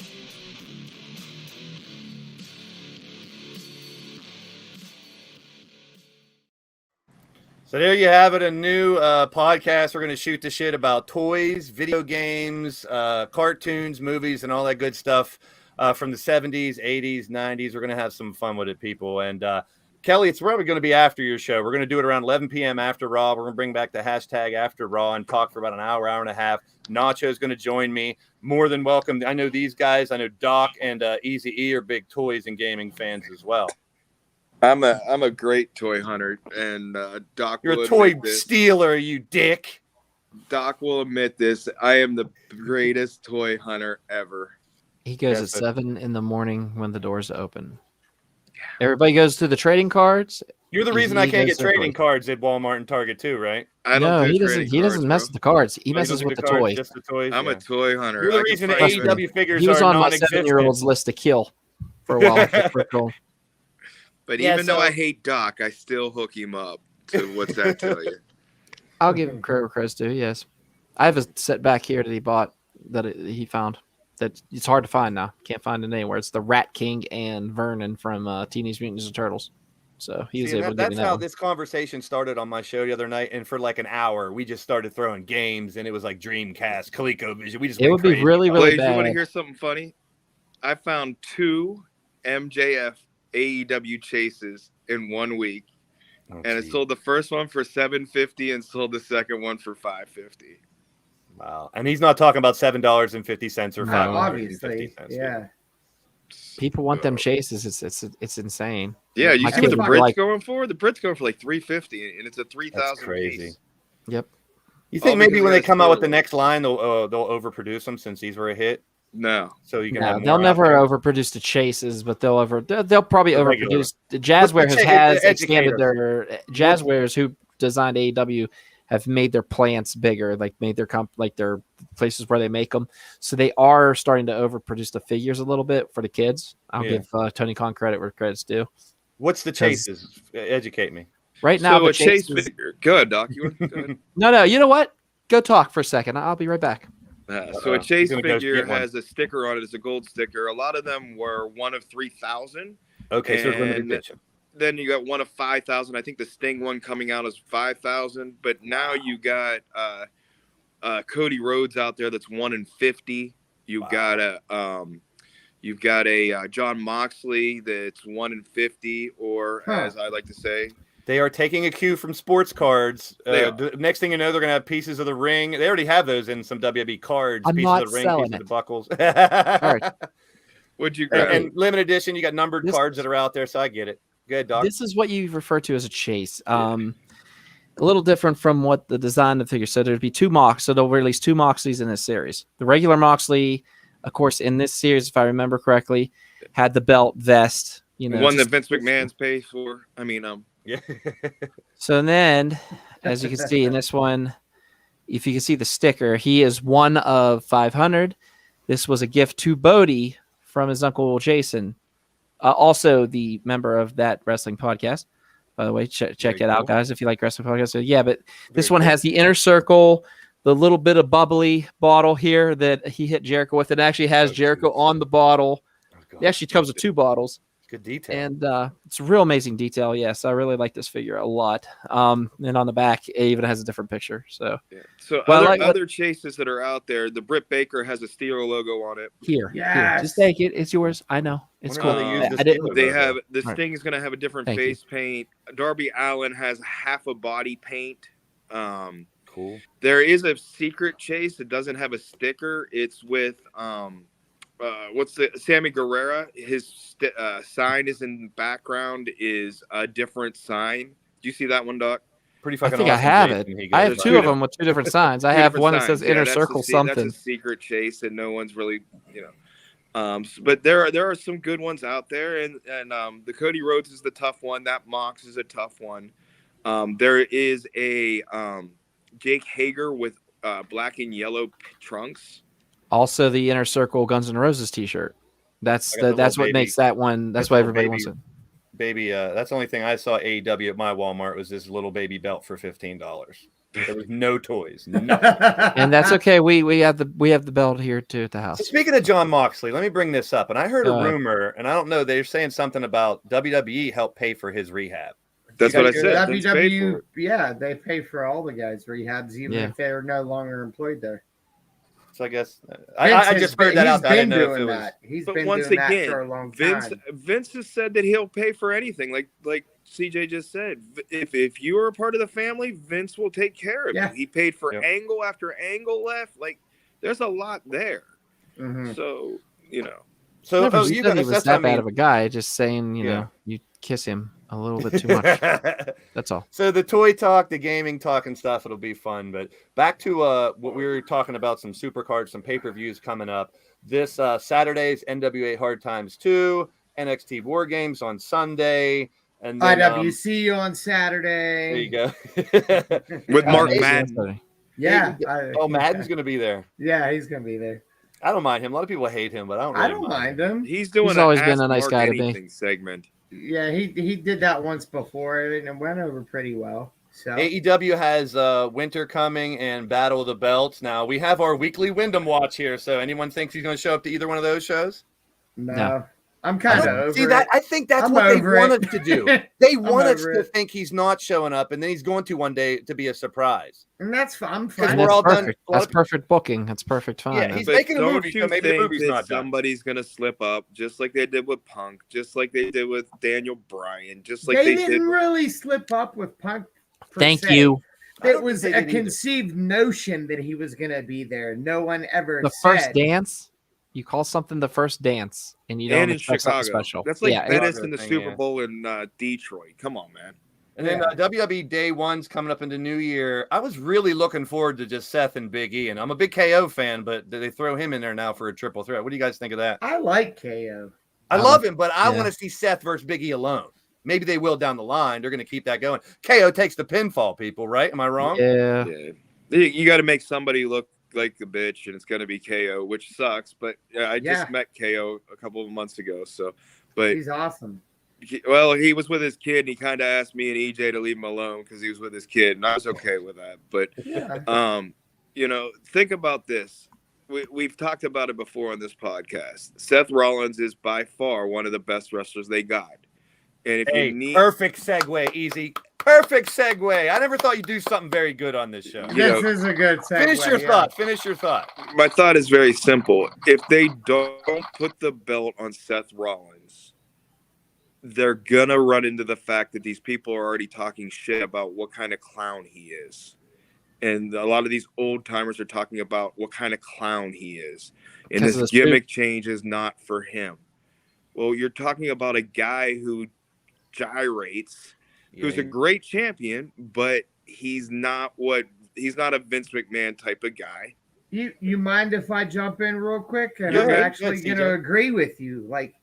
So there you have it, a new podcast. We're going to shoot the shit about toys, video games, cartoons, movies, and all that good stuff from the 70s, 80s, 90s. We're going to have some fun with it, people. And Kelly, it's probably going to be after your show. We're going to do it around 11 p.m. after Raw. We're going to bring back the hashtag after Raw and talk for about an hour, hour and a half. Nacho's going to join me. More than welcome. I know these guys. I know Doc and Easy E are big toys and gaming fans as well. I'm a great toy hunter, and Doc. You're a toy stealer, you dick. Doc will admit this. I am the greatest toy hunter ever. He goes at 7 in the morning when the doors open. Everybody goes to the trading cards. You're the reason I can't get trading cards at Walmart and Target too, right? No, he doesn't. He doesn't mess with the cards. He messes with the toys. Just the toys. I'm a toy hunter. You're the reason that AEW figures he was are on my non-existent. 7-year-old's list to kill for a while. But even though I hate Doc, I still hook him up. So what's that tell you? I'll give him credit too. Yes, I have a set back here that he bought that he found. That it's hard to find now. Can't find it anywhere. It's the Rat King and Vernon from Teenage Mutant Ninja Turtles. So he was able to get that's how this conversation started on my show the other night. And for like an hour, we just started throwing games, and it was like Dreamcast, ColecoVision. We just it would be really, really bad. You want to hear something funny? I found 2 MJF AEW chases in 1 week, and it sold the first one for $7.50 and sold the second one for $5.50. Wow! And he's not talking about $7.50 or $5.50. Obviously, yeah. People want them chases. It's insane. Yeah, you see what the Brits going for? The Brits going for like $3.50, and it's a 3,000 crazy. Piece. Yep. You think maybe when they come out with the next line, they'll overproduce them since these were a hit? No, so you can. They'll never overproduce the chases, but they'll probably overproduce. Jazzwares has expanded their Jazzwares who designed AEW have made their plants bigger, like made their their places where they make them. So they are starting to overproduce the figures a little bit for the kids. I'll give Tony Khan credit where credit's due. What's the chases? Educate me. Right now, a chase figure. Good, Doc. You want good? No. You know what? Go talk for a second. I'll be right back. So a chase figure has a sticker on it. It's a gold sticker. A lot of them were one of 3,000. Okay, so it's limited edition. Then you got one of 5,000. I think the Sting one coming out is 5,000. But now you got Cody Rhodes out there that's 1 in 50. You've got a John Moxley that's 1 in 50, or as I like to say. They are taking a cue from sports cards. The next thing you know, they're going to have pieces of the ring. They already have those in some WWE cards. I'm pieces not of the ring, selling pieces it. of the buckles. All right. What'd you grab? And limited edition, you got numbered cards that are out there, so I get it. Good, Doc. This is what you refer to as a chase. A little different from what the design of the figure. So there'd be 2 Mox. So they'll release 2 Moxleys in this series. The regular Moxley, of course, in this series, if I remember correctly, had the belt vest. You know, one that Vince McMahon's paid for. I mean, yeah. So then, as you can see in this one, if you can see the sticker, he is 1 of 500. This was a gift to Bodie from his uncle Jason, also the member of that wrestling podcast. By the way, check it out, guys, if you like wrestling podcasts. So, yeah, but this one has the inner circle, the little bit of bubbly bottle here that he hit Jericho with. It actually has Jericho on the bottle. It actually comes with 2 bottles. Good detail. And it's a real amazing detail. Yes, I really like this figure a lot. And on the back, it even has a different picture. So, other chases that are out there, the Britt Baker has a Steeler logo on it. Here, just take it. It's yours. I know. It's cool. They have the Sting is going to have a different face paint. Darby Allin has half a body paint. Cool. There is a secret chase that doesn't have a sticker. It's with Sammy Guerrero. His sign is in the background is a different sign. Do you see that one, Doc? Pretty fucking. I think awesome. I have it. I have 2 of them with 2 different signs. I have one that says inner circle something. That's a secret chase that no one's really, but there are some good ones out there, and the Cody Rhodes is the tough one. That Mox is a tough one. There is a Jake Hager with black and yellow trunks. Also, the inner circle Guns N' Roses T-shirt. That's what makes that one. That's why everybody wants it. baby. That's the only thing I saw AEW at my Walmart was this little baby belt for $15. There was no toys, nothing. And that's okay. We have the belt here too at the house. So speaking of John Moxley, let me bring this up. And I heard a rumor, and I don't know, they're saying something about WWE helped pay for his rehab. That's what I said. WWE, yeah, they pay for all the guys' rehabs, even if they're no longer employed there. So I guess I just heard that out there. I didn't know if it was. He's been doing that for a long time. Vince has said that he'll pay for anything. Like CJ just said, if you are a part of the family, Vince will take care of you. He paid for angle after angle left. Like, there's a lot there. Mm-hmm. So, you know. So you guys, he was that bad of a guy. Just saying, you know, you kiss him a little bit too much. That's all. So the toy talk, the gaming talk and stuff, it'll be fun. But back to what we were talking about, some super cards, some pay-per-views coming up. This Saturday's NWA Hard Times 2, NXT War Games on Sunday. And then, IWC on Saturday. There you go. With Mark Madden. Yeah. Madden's going to be there. Yeah, he's going to be there. I don't mind him. A lot of people hate him, but I don't mind him. He's always been a nice guy to me. Segment. Yeah, he did that once before, and it went over pretty well. So AEW has winter coming and Battle of the Belts. Now we have our weekly Wyndham watch here. So anyone thinks he's going to show up to either one of those shows? No. I'm kind of over see that. I think that's what they want us to do. They want us to think he's not showing up, and then he's going to one day to be a surprise. And that's fine. I'm fine. We're all done. That's perfect booking. That's perfect fun. Yeah, he's making a movie, so maybe the movie's not done. Somebody's going to slip up, just like they did with Punk, just like they did with Daniel Bryan, just like they didn't really slip up with Punk. Thank you. It was a conceived notion that he was going to be there. No one ever said. First dance. You call something the first dance, and you don't expect something special. That's like Venice in the Super Bowl in Detroit. Come on, man. And then WWE Day 1's coming up in the new year. I was really looking forward to just Seth and Big E, and I'm a big KO fan, but they throw him in there now for a triple threat. What do you guys think of that? I like KO. I love him, but I want to see Seth versus Big E alone. Maybe they will down the line. They're going to keep that going. KO takes the pinfall, people, right? Am I wrong? Yeah. You got to make somebody look like a bitch, and it's going to be KO, which sucks. But I just met KO a couple of months ago, but he's awesome. Well, he was with his kid, and he kind of asked me and EJ to leave him alone because he was with his kid, and I was okay with that. But think about this. We've talked about it before on this podcast. Seth Rollins is by far one of the best wrestlers they got. And if you need perfect segue, easy. Perfect segue. I never thought you'd do something very good on this show. This is a good segue. Finish your thought. My thought is very simple. If they don't put the belt on Seth Rollins, they're going to run into the fact that these people are already talking shit about what kind of clown he is. And a lot of these old timers are talking about what kind of clown he is. And this gimmick change is not for him. Well, you're talking about a guy who gyrates, who's a great champion, but he's not a Vince McMahon type of guy. You mind if I jump in real quick? And I'm actually going to agree with you. Like,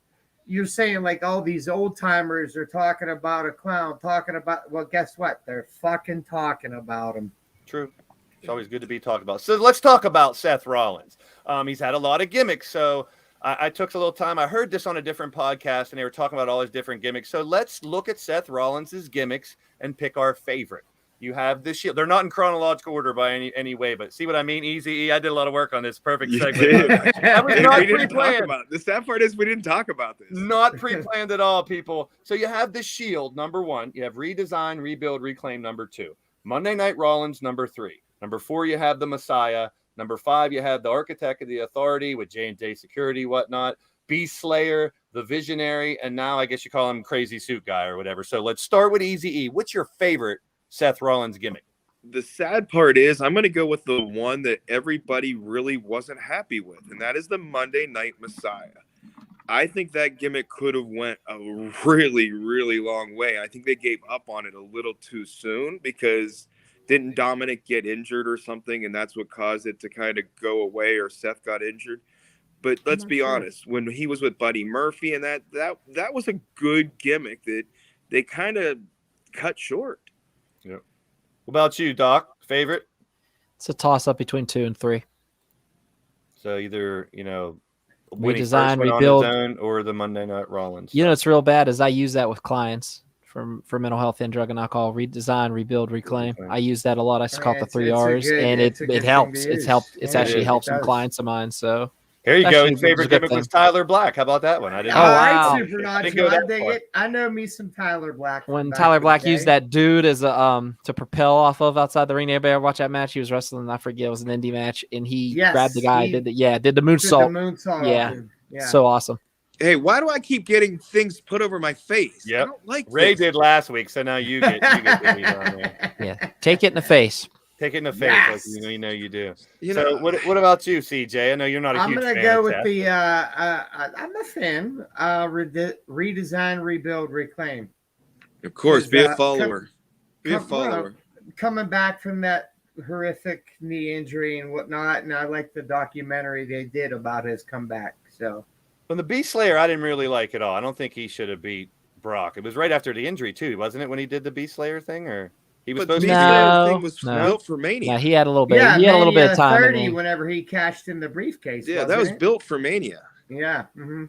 you're saying, like, all these old timers are talking about a clown, well, guess what? They're fucking talking about him. True. It's always good to be talked about. So let's talk about Seth Rollins. He's had a lot of gimmicks. So I took a little time. I heard this on a different podcast, and they were talking about all his different gimmicks. So let's look at Seth Rollins' gimmicks and pick our favorite. You have the Shield. They're not in chronological order by any way, but see what I mean? Easy E. I did a lot of work on this. Perfect segue. That was not pre-planned. The sad part is we didn't talk about this. Not pre-planned at all, people. So you have the Shield, number 1. You have redesign, rebuild, reclaim, number 2. Monday Night Rollins, number 3. Number 4, you have the Messiah. Number 5, you have the Architect of the Authority with J&J Security, whatnot. Beast Slayer, the Visionary, and now I guess you call him Crazy Suit Guy or whatever. So let's start with Easy E. What's your favorite Seth Rollins gimmick? The sad part is I'm going to go with the one that everybody really wasn't happy with, and that is the Monday Night Messiah. I think that gimmick could have went a really, really long way. I think they gave up on it a little too soon because didn't Dominic get injured or something, and that's what caused it to kind of go away, or Seth got injured. But let's be honest, when he was with Buddy Murphy, and that was a good gimmick that they kind of cut short. Yeah. What about you, Doc? Favorite? It's a toss-up between 2 and 3. So either, when he first redesign, went rebuild. on his own, or the Monday Night Rollins? You know, it's real bad is I use that with clients for mental health and drug and alcohol. Redesign, rebuild, reclaim. I use that a lot. I just call it the 3 R's, and it helps. It's helped. It's actually helped some clients of mine. So here you go. His favorite gimmick was Tyler Black. How about that one? I didn't. Oh, wow. Super nacho. I dig it. I know me some Tyler Black. When Tyler Black used that dude as a to propel off of outside the ring, everybody ever watch that match? He was wrestling. I forget. It was an indie match, and he grabbed the guy. Did the moonsault. Yeah. So awesome. Hey, why do I keep getting things put over my face? Yeah, I don't like Ray this. did last week, so now you get the lead on there. Yeah, take it in the face. Take it in the face, like you know you do. So what about you, CJ? I know you're not a huge fan. I'm gonna go with the I'm a fan. Redesign, rebuild, reclaim. Of course, be a follower. Be a follower. Coming back from that horrific knee injury and whatnot, and I like the documentary they did about his comeback. So from the Beast Slayer, I didn't really like it all. I don't think he should have beat Brock. It was right after the injury too, wasn't it? When he did the Beast Slayer thing, or he was supposed to. The thing was built for Mania. Yeah, he had a little bit. Yeah, he had a little bit of time. 30 whenever he cashed in the briefcase. Yeah, that was built for Mania. Yeah. Mm-hmm.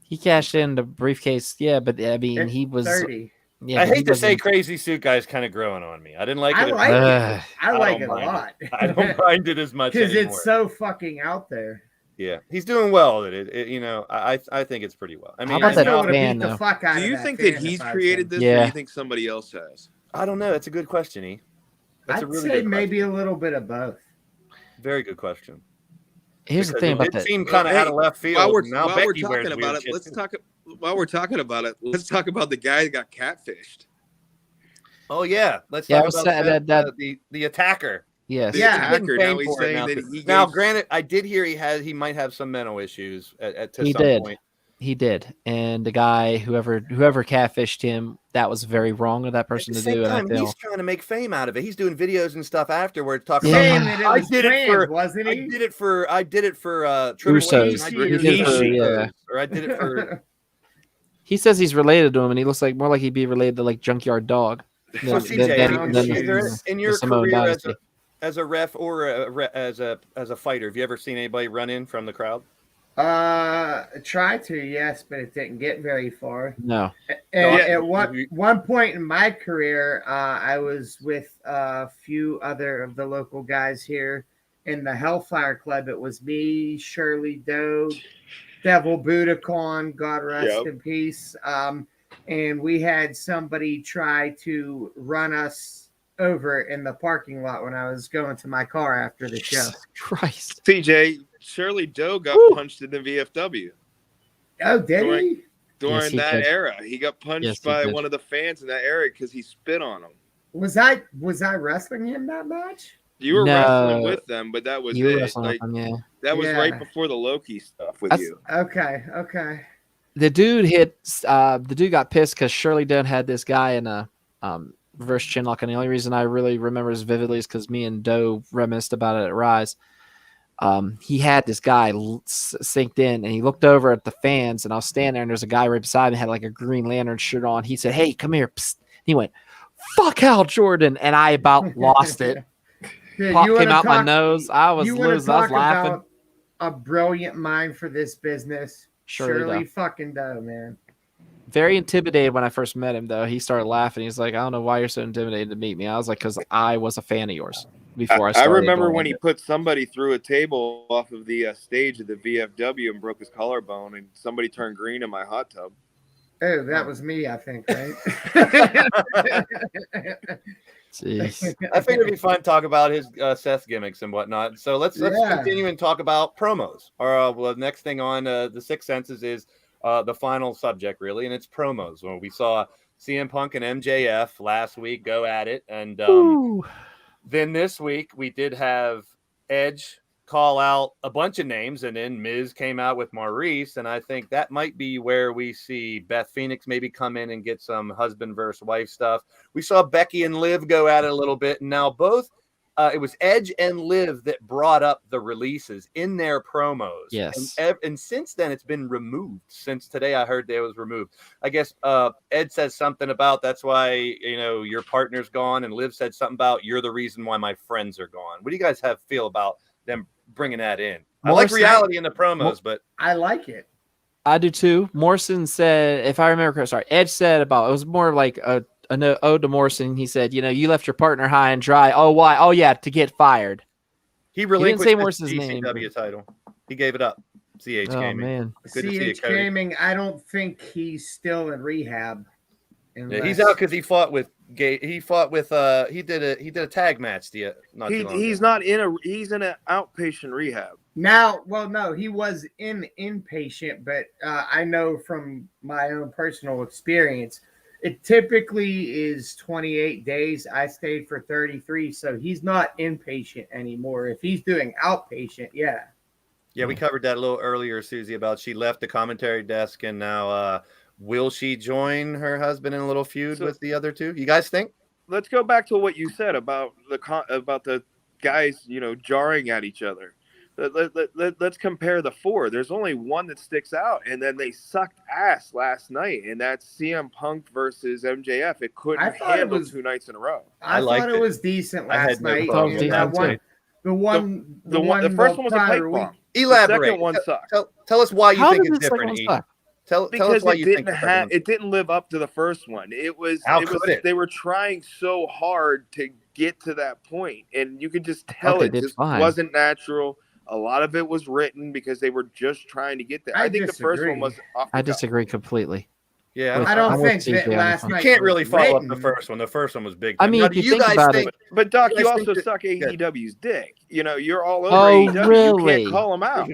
He cashed in the briefcase. Yeah, but I mean, he was 30. Yeah, I hate to say Crazy Suit Guy's kind of growing on me. I didn't like it. I like it a lot. I don't mind it as much because it's so fucking out there. Yeah, he's doing well. I think it's pretty well. I mean, how about that fan, the fuck out do you think that he's created this, or do you think somebody else has? I don't know. That's a good question, E. That's I'd say maybe a little bit of both. Very good question. Here's the thing about that. It seemed kind of out of left field. While we're talking about it, let's talk about the guy that got catfished. Oh yeah, let's talk about the attacker. Yes. Now he's saying that now, granted, I did hear he might have some mental issues at some point. He did, and the guy, whoever catfished him, that was very wrong of that person to do. And he's trying to make fame out of it. He's doing videos and stuff afterwards talking about. I did it for Triple Usos. Or I did it for. He says he's related to him, and he looks like more like he'd be related to like Junkyard Dog. So CJ, in your career as a ref or as a fighter, have you ever seen anybody run in from the crowd? Tried to, yes, but it didn't get very far. No. At one point in my career, I was with a few other of the local guys here in the Hellfire Club. It was me, Shirley Doe, Devil Budokan, God rest in peace. And we had somebody try to run us over in the parking lot when I was going to my car after the show. Christ. CJ, Shirley Doe got punched in the VFW. Oh, did he? During that era. He got punched by one of the fans in that era because he spit on him. Was I wrestling him that match? You were wrestling with them, but that was it. Like, him, that was right before the Loki stuff with you. Okay. The dude got pissed because Shirley Dunn had this guy in a reverse chinlock, and the only reason I really remember this vividly is because me and Doe reminisced about it at Rise. He had this guy synced in, and he looked over at the fans, and I was standing there, and there's a guy right beside me, had like a Green Lantern shirt on. He said, "Hey, come here." Psst. He went, "Fuck Hal Jordan," and I about lost it. Pop came out my nose. I was losing. I was laughing. About a brilliant mind for this business. Shirley fucking Doe, man. Very intimidated when I first met him, though. He started laughing. He's like, "I don't know why you're so intimidated to meet me." I was like, "Because I was a fan of yours before I started." I remember when he put somebody through a table off of the stage at the VFW and broke his collarbone, and somebody turned green in my hot tub. Oh, that was me, I think, right? Jeez. I think it'd be fun to talk about his Seth gimmicks and whatnot. So let's continue and talk about promos. The next thing on the Sixth Senses is the final subject, really, and it's promos. Well, we saw CM Punk and MJF last week go at it, and then this week we did have Edge call out a bunch of names, and then Miz came out with Maurice, and I think that might be where we see Beth Phoenix maybe come in and get some husband versus wife stuff. We saw Becky and Liv go at it a little bit, and now both it was Edge and Liv that brought up the releases in their promos. Yes. And since then, it's been removed. Since today, I heard it was removed. I guess Ed says something about that's why, your partner's gone, and Liv said something about you're the reason why my friends are gone. What do you guys feel about them bringing that in? I like reality in the promos, but I like it. I do too. Morrison said, if I remember correctly, sorry, Edge said about it was more like an ode to Morrison. He said, you left your partner high and dry. Oh, why? Oh, yeah, to get fired. He relinquished say Morrison's his name. ECW title. He gave it up. CH Gaming. Man. Good to see you, CH Cody. Gaming, I don't think he's still in rehab. Yeah, he's out because he fought with he did a tag match he's in an outpatient rehab. Now, well, no, he was inpatient, but I know from my own personal experience, it typically is 28 days. I stayed for 33, so he's not inpatient anymore. If he's doing outpatient, yeah. Yeah, we covered that a little earlier, Susie, about she left the commentary desk and now will she join her husband in a little feud with the other two? You guys think? Let's go back to what you said about the guys, jarring at each other. Let's compare the four. There's only one that sticks out, and then they sucked ass last night, and that's CM Punk versus MJF. It couldn't handle 2 nights in a row. I thought it was decent last night. The first one was a pipe bomb. Elaborate. The second one sucked. Tell us why you think it's different. Tell us why you think it didn't live up to the first one. They were trying so hard to get to that point, and you could just tell it just wasn't natural. A lot of it was written because they were just trying to get there. I think the first one was off the I disagree completely. Yeah, I don't think that last night. You can't really follow up the first one. The first one was big time. I mean, do you guys think? But Doc, you also suck AEW's dick. You're all over AEW. Really? You can't call them out.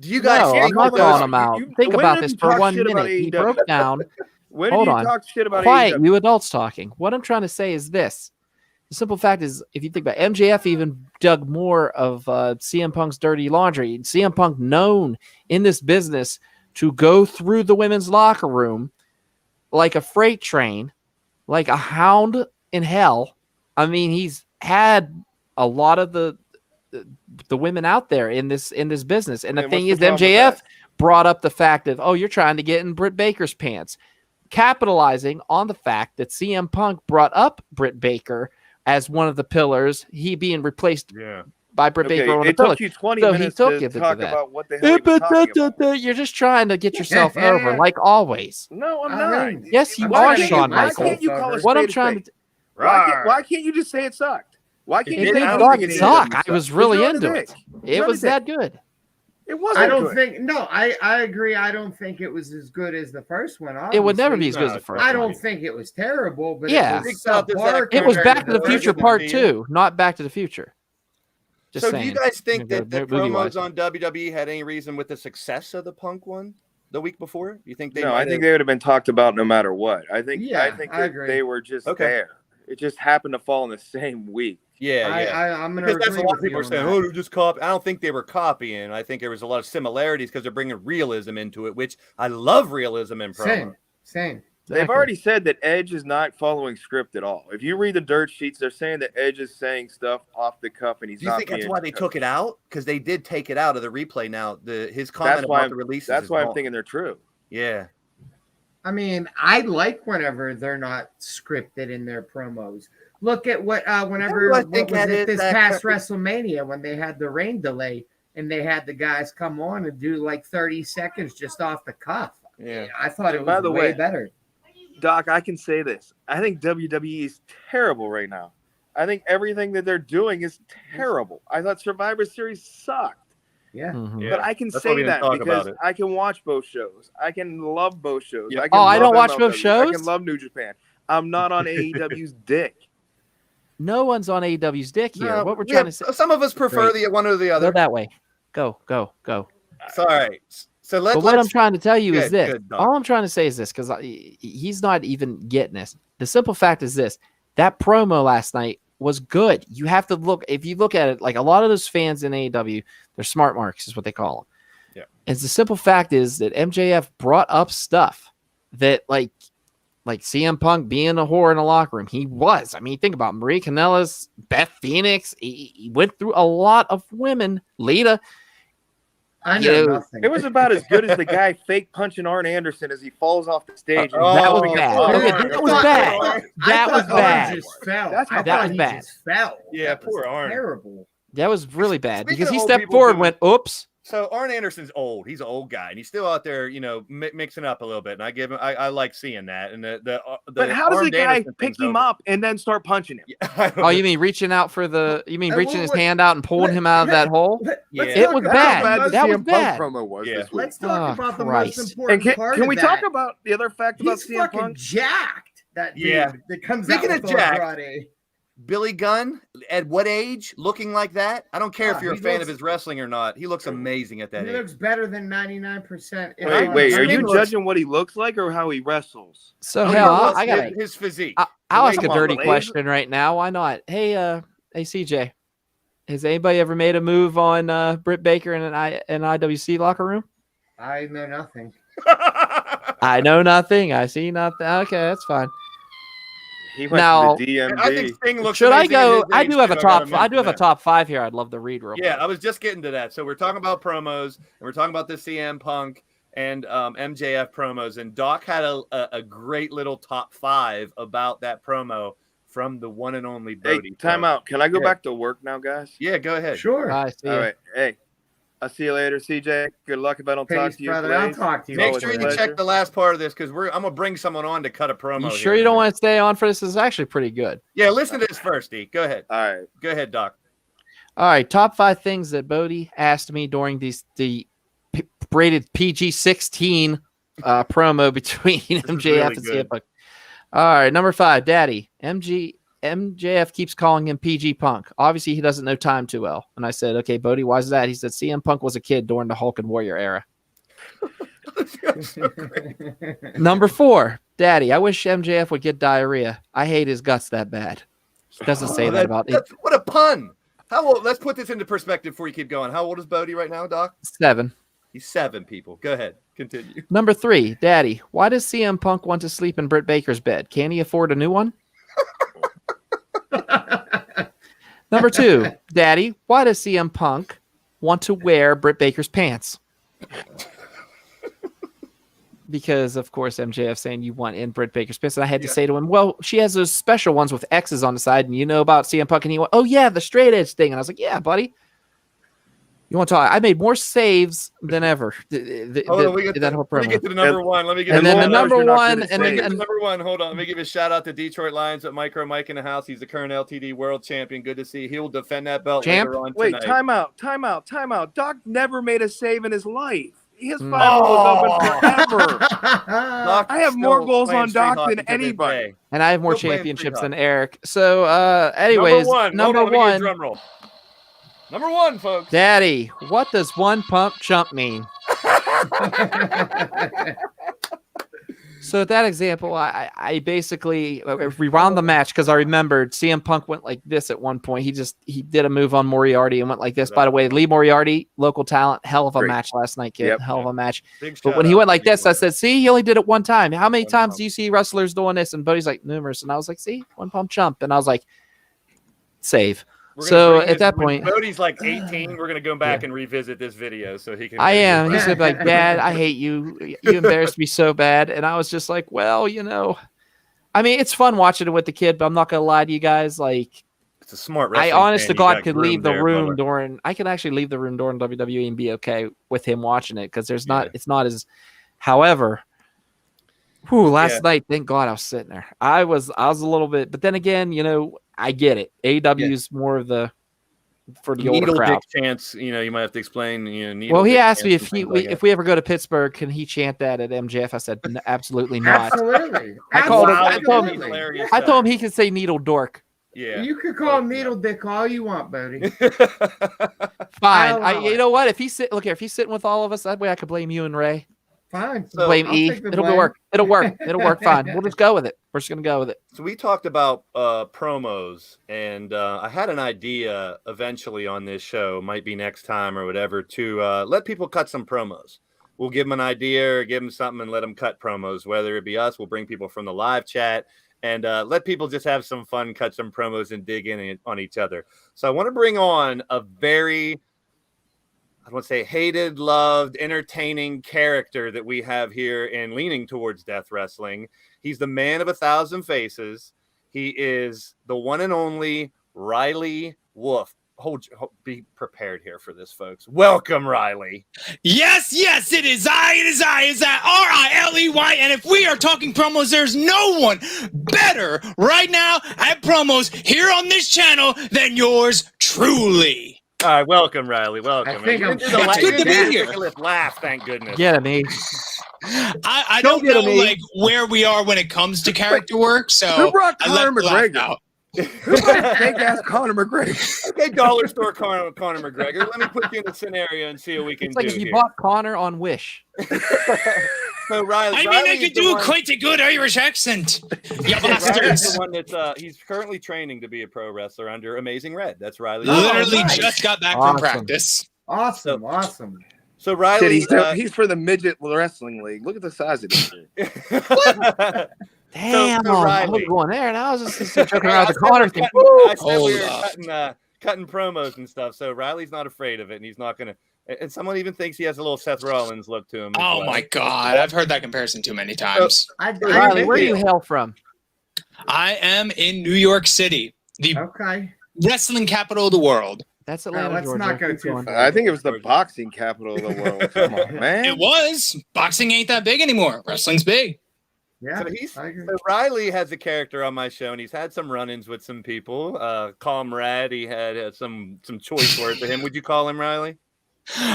Do you guys? I'm not calling them out. Think about this for 1 minute. He broke down. Hold on. Talk shit about Quiet, AEW? you adults talking. What I'm trying to say is this. The simple fact is, if you think about it, MJF even dug more of CM Punk's dirty laundry. CM Punk known in this business to go through the women's locker room like a freight train, like a hound in hell. I mean, he's had a lot of the women out there in this business. And the thing is, MJF brought up the fact of, you're trying to get in Britt Baker's pants, capitalizing on the fact that CM Punk brought up Britt Baker as one of the pillars, he being replaced by Britt Baker on the pillar. It took you 20 minutes to talk about what the hell he was talking about. You're just trying to get yourself over, like always. No, I'm not. Yes, you are, Shawn Michaels. Why can't you call it what I'm trying to why can't you just say it sucked? Why can't you say it sucked? I was really into it. It was that good. It wasn't. I don't think. No, I agree. I don't think it was as good as the first one. Obviously. It would never be as good as the first. I don't think it was terrible, but it was Back to the Future Part 2, not Back to the Future. Just saying. Do you guys think that the promos on WWE had any reason with the success of the Punk one the week before? You think they? No, I think they would have been talked about no matter what. I think they were just there. It just happened to fall in the same week. I'm going to agree. That's a lot of people are saying, they're just copying. I don't think they were copying. I think there was a lot of similarities because they're bringing realism into it, which I love realism in promo. Same. They've already said that Edge is not following script at all. If you read the dirt sheets, they're saying that Edge is saying stuff off the cuff and he's not. Do you think that's why they took it out? Because they did take it out of the replay now. His comment about the releases. That's why I'm thinking they're true. Yeah. I mean, I like whenever they're not scripted in their promos. Look at what this past WrestleMania when they had the rain delay and they had the guys come on and do like 30 seconds just off the cuff. Yeah, I thought it was way better. Doc, I can say this. I think WWE is terrible right now. I think everything that they're doing is terrible. I thought Survivor Series sucked. Yeah. Mm-hmm. But I can say that because I can watch both shows. I can love both shows. Yeah. I don't watch both shows? I can love New Japan. I'm not on AEW's dick. No one's on AEW's dick here. No, what we're trying to say. Some of us prefer the one or the other. Go that way. Go. Sorry. So what I'm trying to tell you is this. All I'm trying to say is this, because he's not even getting this. The simple fact is this. That promo last night was good. You have to look. If you look at it, like a lot of those fans in AEW, they're smart marks is what they call them. Yeah. And the simple fact is that MJF brought up stuff that like CM Punk being a whore in a locker room. He was. I mean, think about Marie Kanellis, Beth Phoenix. He went through a lot of women. Lita. I know nothing. It was about as good as the guy fake punching Arn Anderson as he falls off the stage. That was bad. That was bad. That was bad. That was bad. Yeah, poor Arn. Terrible. That was really bad because he stepped forward and went, oops. So Arn Anderson's old. He's an old guy, and he's still out there, mixing up a little bit. And I give him, I like seeing that. And but how does Arn a guy Anderson pick thing's him over. up and then start punching him? Oh, you mean reaching out for the? You mean reaching his hand out and pulling him out of that hole? It was bad. That was bad. Promo was this week. Let's talk about the Christ. most important part. Can we of talk that. about the other fact about He's CM fucking Punk? jacked. That dude that comes Speaking out of with jacked, Andrade. Billy Gunn, at what age, looking like that? I don't care if you're a he fan looks- of his wrestling or not. He looks amazing at that He age. looks better than 99%. Wait, are you looks- judging what he looks like or how he wrestles? So He hell, looks I got his physique. I'll ask a Come on, dirty Blaze. question right now. Why not? Hey, CJ, has anybody ever made a move on Britt Baker in an IWC locker room? I know nothing. I know nothing. I see nothing. Okay, that's fine. He went Now- to the DMV. I think Sting looks Should I amazing at go? his I age, do have a too. top. gotta I do have a mention top 5 here. I'd love to read real that. Yeah, quick. I was just getting to that. So we're talking about promos, and we're talking about the CM Punk and MJF promos. And Doc had a great little top 5 about that promo from the one and only Bodie. Hey, time out. Can I go Yeah. back to work now, guys? Yeah, go ahead. Sure. I see. All right. Hey, I'll see you later, CJ. Good luck if I don't talk Peace, to you. brother. I'll Blaze. talk to you. Make Always sure a you pleasure. check the last part of this because I'm gonna bring someone on to cut a promo. You here sure in you a don't minute. want to stay on for this? This is actually pretty good. Yeah, listen to this first, D. Go ahead. All right. Go ahead, Doc. All right, top 5 things that Bodie asked me during the rated PG-16 promo between MJF really and good. CM Punk. All right, number 5, Daddy. MJF keeps calling him PG Punk. Obviously, he doesn't know time too well. And I said, okay, Bodie, why is that? He said, CM Punk was a kid during the Hulk and Warrior era. So great. Number 4, Daddy, I wish MJF would get diarrhea. I hate his guts that bad. He doesn't say that about it. What a pun. How old? Let's put this into perspective before you keep going. How old is Bodie right now, Doc? 7. He's 7, people. Go ahead. Continue. Number 3, Daddy, why does CM Punk want to sleep in Britt Baker's bed? Can he afford a new one? Number 2, Daddy, why does CM Punk want to wear Britt Baker's pants? Because, of course, MJF saying you want in Britt Baker's pants. And I had to say to him, well, she has those special ones with X's on the side, and you know about CM Punk. And he went, oh, yeah, the straight edge thing. And I was like, yeah, buddy. You want to talk? I made more saves than ever. Hold on, let me get to the number 1. Let me get And then the number you're not 1, gonna and say then number 1. Hold on. Let me give a shout out to Detroit Lions at Micro Mike in the house. He's the current LTD world champion. Good to see. He will defend that belt Champ? later on Wait, tonight. time out. Doc never made a save in his life. His file was open forever. Doc I have still more goals playing on street Doc hockey than to this anybody. day. and I have more Still playing championships free than Eric. So, anyways, Number 1. number Hold on, let me get a 1, drum roll. Number 1, folks. Daddy, what does one pump chump mean? So that example, I basically rewound the match because I remembered CM Punk went like this at one point. He did a move on Moriarty and went like this. By the way, Lee Moriarty, local talent, hell of a Great. match last night, kid. Yep. Hell of a match. Big But shout when he out went like to this, I you. said, see, he only did it one time. How many One times pump. do you see wrestlers doing this? And Bodie's like, numerous. And I was like, see, one pump chump. And I was like, save. We're gonna So bring at his- that when point, Bodie's like 18. We're gonna go back and revisit this video so he can. I am. He's like, Dad, I hate you. You embarrassed me so bad. And I was just like, well, I mean, it's fun watching it with the kid, but I'm not gonna lie to you guys. Like, It's a smart. I wrestling honest fan. to You God got could leave groomed the there, room brother. during. I can actually leave the room during WWE and be okay with him watching it because there's not. Yeah. It's not as. However, last night, thank God I was sitting there. I was a little bit, but then again, I get it. AEW is more of the for the older Needle crowd. dick chants. You might have to explain. Needle Well, he dick asked me chants if and things like if we ever go to Pittsburgh, can he chant that at MJF? I said absolutely not. Absolutely. I called him- Wow, I that'd told be him- hilarious I stuff. told him he could say needle dork. Yeah. You could call him needle dick all you want, Bodie. Fine. allow You it. know what? If he's if he's sitting with all of us, that way I could blame you and Ray. Fine. So, Blame I'll E. take the It'll blame. work. It'll work. It'll work fine. We'll just go with it. We're just gonna go with it. So we talked about promos, and I had an idea eventually on this show, might be next time or whatever, to let people cut some promos. We'll give them an idea or give them something and let them cut promos, whether it be us, we'll bring people from the live chat and let people just have some fun, cut some promos and dig in on each other. So I want to bring on a very, I want to say hated, loved, entertaining character that we have here in Leaning Towards Death Wrestling. He's the man of 1,000 faces. He is the one and only Riley Wolf. be prepared here for this, folks. Welcome, Riley. Yes, it is that Riley. And if we are talking promos, there's no one better right now at promos here on this channel than yours truly. All right, welcome, Riley. Welcome. I think It's good to be here. Laugh, thank goodness. Get me. I don't know like where we are when it comes to character work, so Who brought I let Conor the laugh McGregor? out. Who brought fake ass Conor McGregor? Okay, dollar store Conor McGregor. Let me put you in a scenario and see what we can It's like do if you here. bought Connor on Wish. So Riley, I could do quite a good Irish accent. You Riley's bastards. the one that's he's currently training to be a pro wrestler under Amazing Red. That's Riley. Literally nice. just got back Awesome. from practice. Awesome. So Riley, He's for the midget wrestling league. Look at the size of this shit. Damn, so I Riley- was going there, and I was just joking around with the I Connor said thing. I said we Hold were up. cutting promos and stuff. So Riley's not afraid of it, and he's not gonna. And someone even thinks he has a little Seth Rollins look to him. as Oh well. my god, I've heard that comparison too many times. Riley, where do you hail from? I am in New York City, the Okay. wrestling capital of the world. That's Well, Atlanta, let's Georgia. not go Keep too going. far. I think it was the boxing capital of the world. Come on, man. It was. Boxing ain't that big anymore. Wrestling's big. Yeah. So I agree. so Riley has a character on my show, and he's had some run-ins with some people. Comrade, he had some choice words to him. Would you call him Riley?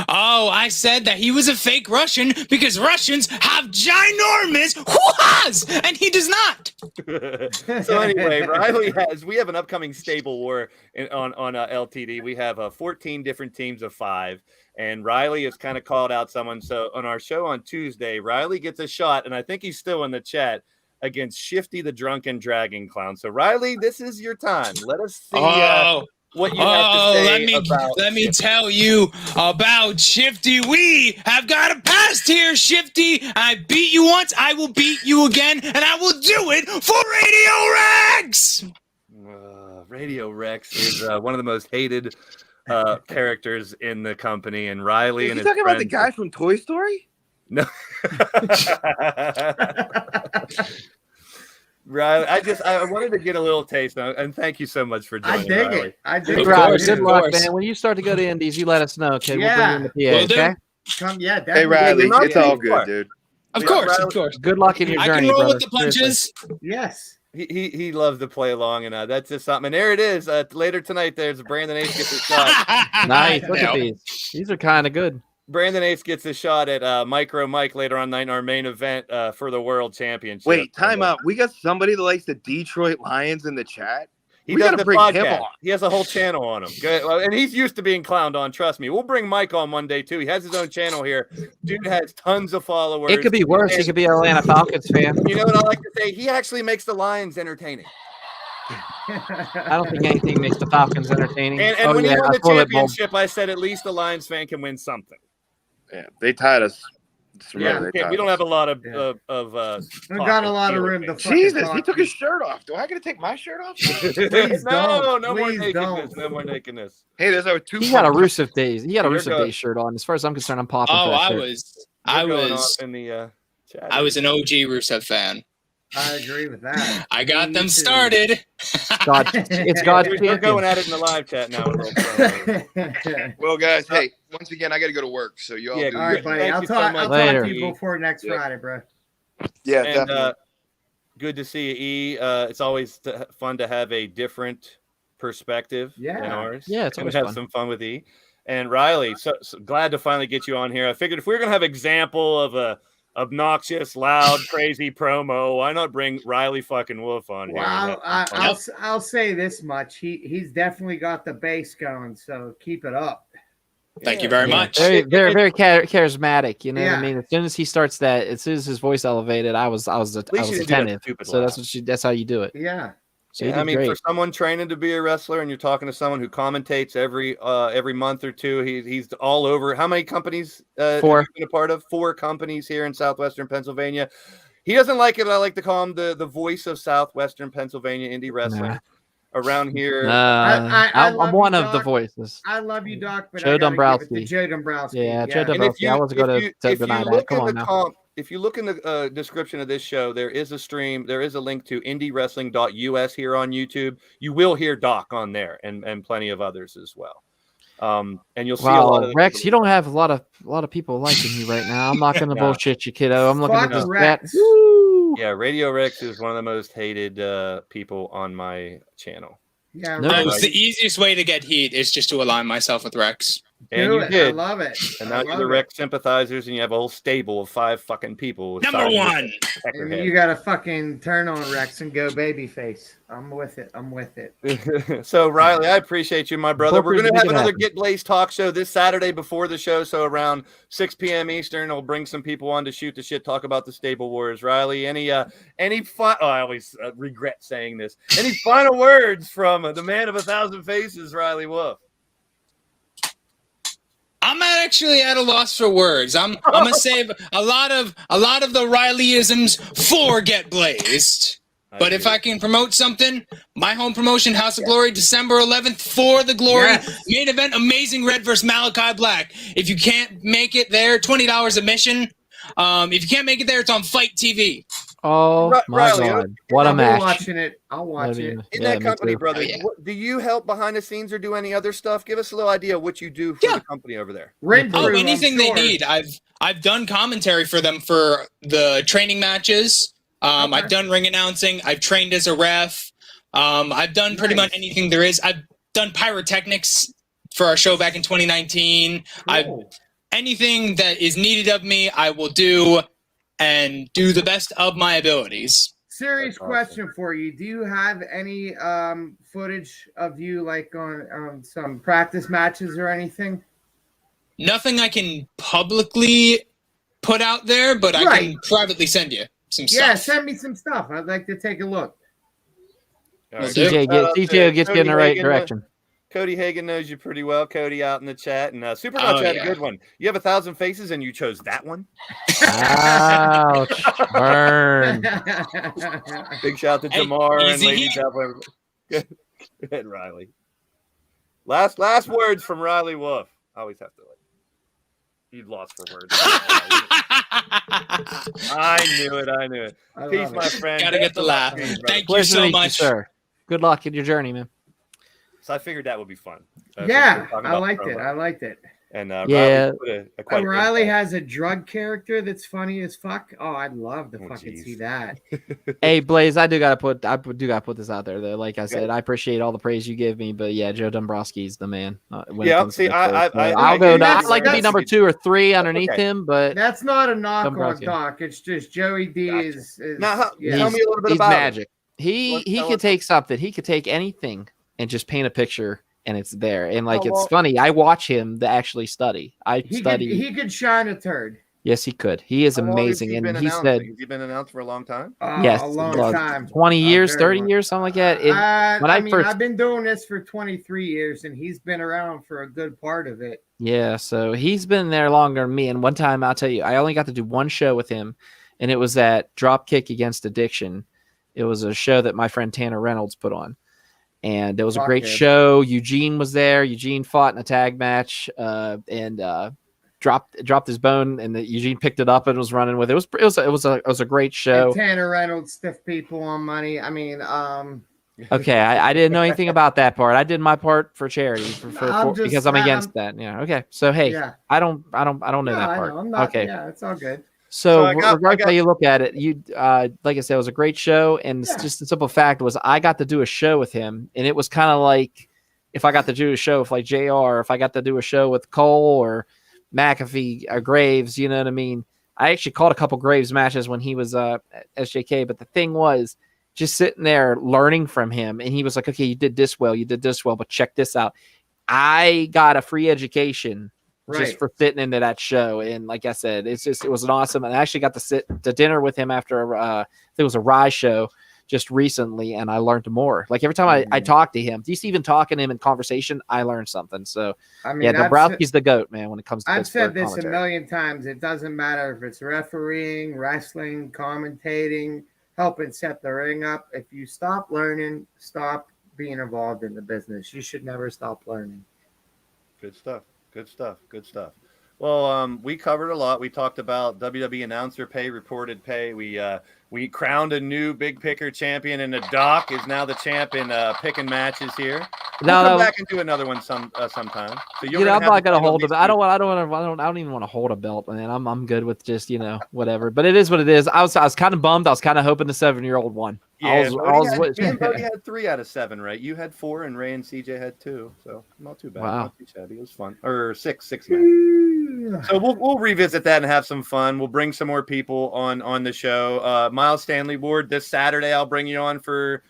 Oh, I said that he was a fake Russian because Russians have ginormous hoo-has, and he does not. So anyway, we have an upcoming stable war on LTD. We have 14 different teams of 5, and Riley has kind of called out someone. So on our show on Tuesday, Riley gets a shot, and I think he's still in the chat, against Shifty the Drunken Dragon Clown. So Riley, this is your time. Let us see what you have to say about let me tell you about Shifty. We have got a past here, Shifty. I beat you once, I will beat you again, and I will do it for Radio Rex. Radio Rex is one of the most hated characters in the company, and Riley and you his talking about the friends- guy from Toy Story? No. Riley, I wanted to get a little taste, and thank you so much for I joining. dig Riley. it. I dig Of it. Riley, course, good of luck, course. man. When you start to go to Indies, you let us know, okay? We'll bring you in the PA, Will do. okay? Come, yeah, Hey, definitely. Riley, you're not it's all too good, far. dude. Of Yeah, course, Riley- of course. Good luck in your I journey, can roll brother. with the punches. Yes. He loves to play along, and that's just something. And there it is. Later tonight, there's Brandon Ace gets a shot. Nice. Look No. at these. These are kind of good. Brandon Ace gets a shot at Micro Mike later on night in our main event for the World Championship. Wait, time out. We got somebody that likes the Detroit Lions in the chat. He We does gotta the bring him podcast. on. He has a whole channel on him. Good. Well, and he's used to being clowned on. Trust me. We'll bring Mike on one day too. He has his own channel here. Dude has tons of followers. It could be worse. He And could be an Atlanta Falcons fan. you know what I like to say? He actually makes the Lions entertaining. I don't think anything makes the Falcons entertaining. And when he won I the pull it, Bob. championship, I said at least the Lions fan can win something. Yeah, they tied us. Just Yeah, remember they We tied don't us. have a lot of Yeah. talk We got a and lot of deal room with to it. fucking Jesus, talk. he took his shirt off. Do I got to take my shirt off? Please No, don't. no more Please nakedness. don't. No more nakedness. Hey, there's our two. He got a Rusev Days. He got a You're Rusev good. Days shirt on. As far as I'm concerned, I'm popping. Oh, for that I shirt. was You're going off in the chat. I was an OG Rusev fan. I agree with that. I got Me them too. started. God, it's God's We're champion. going at it in the live chat now. A little promo. Well, guys, hey, once again, I got to go to work. So you all Yeah, do. All right, your- buddy. Thank I'll you so talk. much. I'll Later. talk to you before next Yeah. Friday, bro. Yeah, And definitely. good to see you, E. It's always fun to have a different perspective than Yeah. ours. Yeah, it's and always have fun. some fun with E. And Riley, so glad to finally get you on here. I figured if we were gonna have example of a obnoxious, loud, crazy promo, why not bring Riley fucking Wolf on here? Well, and have some fun? I'll say this much. He's definitely got the bass going, so keep it up. Thank you very Yeah, much. very charismatic. You know what Yeah. I mean? As soon as he starts that, as soon as his voice elevated, I was least you didn't do that attentive. stupid So laugh. that's how you do it. Yeah. So he Yeah, did I mean, great. for someone training to be a wrestler, and you're talking to someone who commentates every month or two, he's all over. How many companies? 4. Have you been a part of 4 companies here in Southwestern Pennsylvania. He doesn't like it. I like to call him the voice of Southwestern Pennsylvania indie wrestling. Nah. Around here. I I'm love one you, of the Doc. voices. I love you, Doc, but Joe I gotta give it Dombrowski. to Joe Dombrowski. Yeah, Joe And Dombrowski. I wasn't going to if deny you that. look Come at on the now. comp, if you look in the description of this show, there is a stream. There is a link to indiewrestling.us here on YouTube. You will hear Doc on there and plenty of others as well. And you'll see a lot of Rex. You don't have a lot of people liking you right now. I'm not going to bullshit you, kiddo. I'm looking at this Rex. Yeah, Radio Rex is one of the most hated people on my channel. Yeah, the easiest way to get heat is just to align myself with Rex. And you did. I love it. And now you're the Rex sympathizers, and you have a whole stable of 5 fucking people. Number one. And you got to fucking turn on Rex and go babyface. I'm with it. So, Riley, I appreciate you, my brother. We're going to have another Get Blazed talk show this Saturday before the show. So around 6 p.m. Eastern, we'll bring some people on to shoot the shit, talk about the Stable Wars. Riley, any I always regret saying this. Any final words from the man of 1,000 faces, Riley Wolf? I'm actually at a loss for words. I'm gonna save a lot of the Rileyisms for Get Blazed. But if I can promote something, my home promotion, House of Glory, December 11th, for the Glory main event, Amazing Red versus Malachi Black. If you can't make it there, $20 admission. If you can't make it there, it's on Fight TV. Oh my God! What a match! I'll watch it. In that company, brother, do you help behind the scenes or do any other stuff? Give us a little idea of what you do for the company over there. Anything they need. I've done commentary for them for the training matches. I've done ring announcing. I've trained as a ref. I've done pretty much anything there is. I've done pyrotechnics for our show back in 2019. Cool. Anything that is needed of me, I will do. And do the best of my abilities. Serious question for you. Do you have any footage of you like on some practice matches or anything? Nothing I can publicly put out there, but I can privately send you some stuff. Yeah, send me some stuff. I'd like to take a look. DJ gets in the right direction. Cody Hagan knows you pretty well. Cody out in the chat. And Supernuts had a good one. You have 1,000 faces and you chose that one? Ouch. Burn. Big shout to Jamar and Lady Dublin. Go ahead, Riley. Last words from Riley Wolf. I always have to you've lost for words. I knew it. Peace, my friend. Gotta get the laugh. Thank you so much, sir. Good luck in your journey, man. So I figured that would be fun. Yeah, I liked it. And Riley has a drug character that's funny as fuck. Oh, I'd love to see that. Hey, Blaze, I do gotta put this out there though. Like I said, I appreciate all the praise you give me, but yeah, Joe Dombrowski's the man. I'll go. I'd like to be number 2 or 3 underneath him, but that's not a knock on Doc. It's just Joey D is now. Tell me a little bit about magic. He could take something. He could take anything and just paint a picture, and it's there. And it's funny. I watch him to actually study. He could shine a turd. Yes, he could. He is amazing. And he said, has he been announced for a long time? Yes, a long time. 20 years, 30 years, something like that. I've been doing this for 23 years, and he's been around for a good part of it. Yeah, so he's been there longer than me. And one time, I'll tell you, I only got to do one show with him, and it was at Dropkick Against Addiction. It was a show that my friend Tanner Reynolds put on. And it was a great show. Eugene was there. Eugene fought in a tag match and dropped his bone, and Eugene picked it up and was running with it. It was a great show. And Tanner Reynolds stiff people on money. I mean, okay, I didn't know anything about that part. I did my part for charity because I'm against that. Yeah. Okay. So hey, I don't know that part. I'm not, okay. Yeah, it's all good. So regardless how you look at it, you like I said, it was a great show, and just the simple fact was I got to do a show with him, and it was kind of like if I got to do a show with like JR, if I got to do a show with Cole or McAfee or Graves, you know what I mean? I actually called a couple Graves matches when he was at SJK, but the thing was just sitting there learning from him, and he was like, okay, you did this well, but check this out. I got a free education just for fitting into that show. And like I said, it was an awesome, and I actually got to sit to dinner with him after it was a Rise show just recently, and I learned more. Like every time I talk to him, just even talking to him in conversation, I learned something. So Dombrowski's the GOAT, man, when it comes to I've said this commentary. A million times. It doesn't matter if it's refereeing, wrestling, commentating, helping set the ring up. If you stop learning, stop being involved in the business. You should never stop learning. Good stuff. Well, Well, we covered a lot. We talked about WWE announcer pay, reported pay. We crowned a new big picker champion, and the Doc is now the champ in picking matches here. We'll come back and do another one sometime. So I'm not gonna hold it. I don't even want to hold a belt, man. I'm good with just whatever. But it is what it is. I was kind of bummed. I was kind of hoping the 7-year-old won. Yeah, me and Bodie had 3 out of 7, right? You had 4, and Ray and CJ had 2. So not too bad. Wow. Not too shabby. It was fun. Or 6 matches. So we'll revisit that and have some fun. We'll bring some more people on the show. Miles Stanley board this Saturday. I'll bring you on for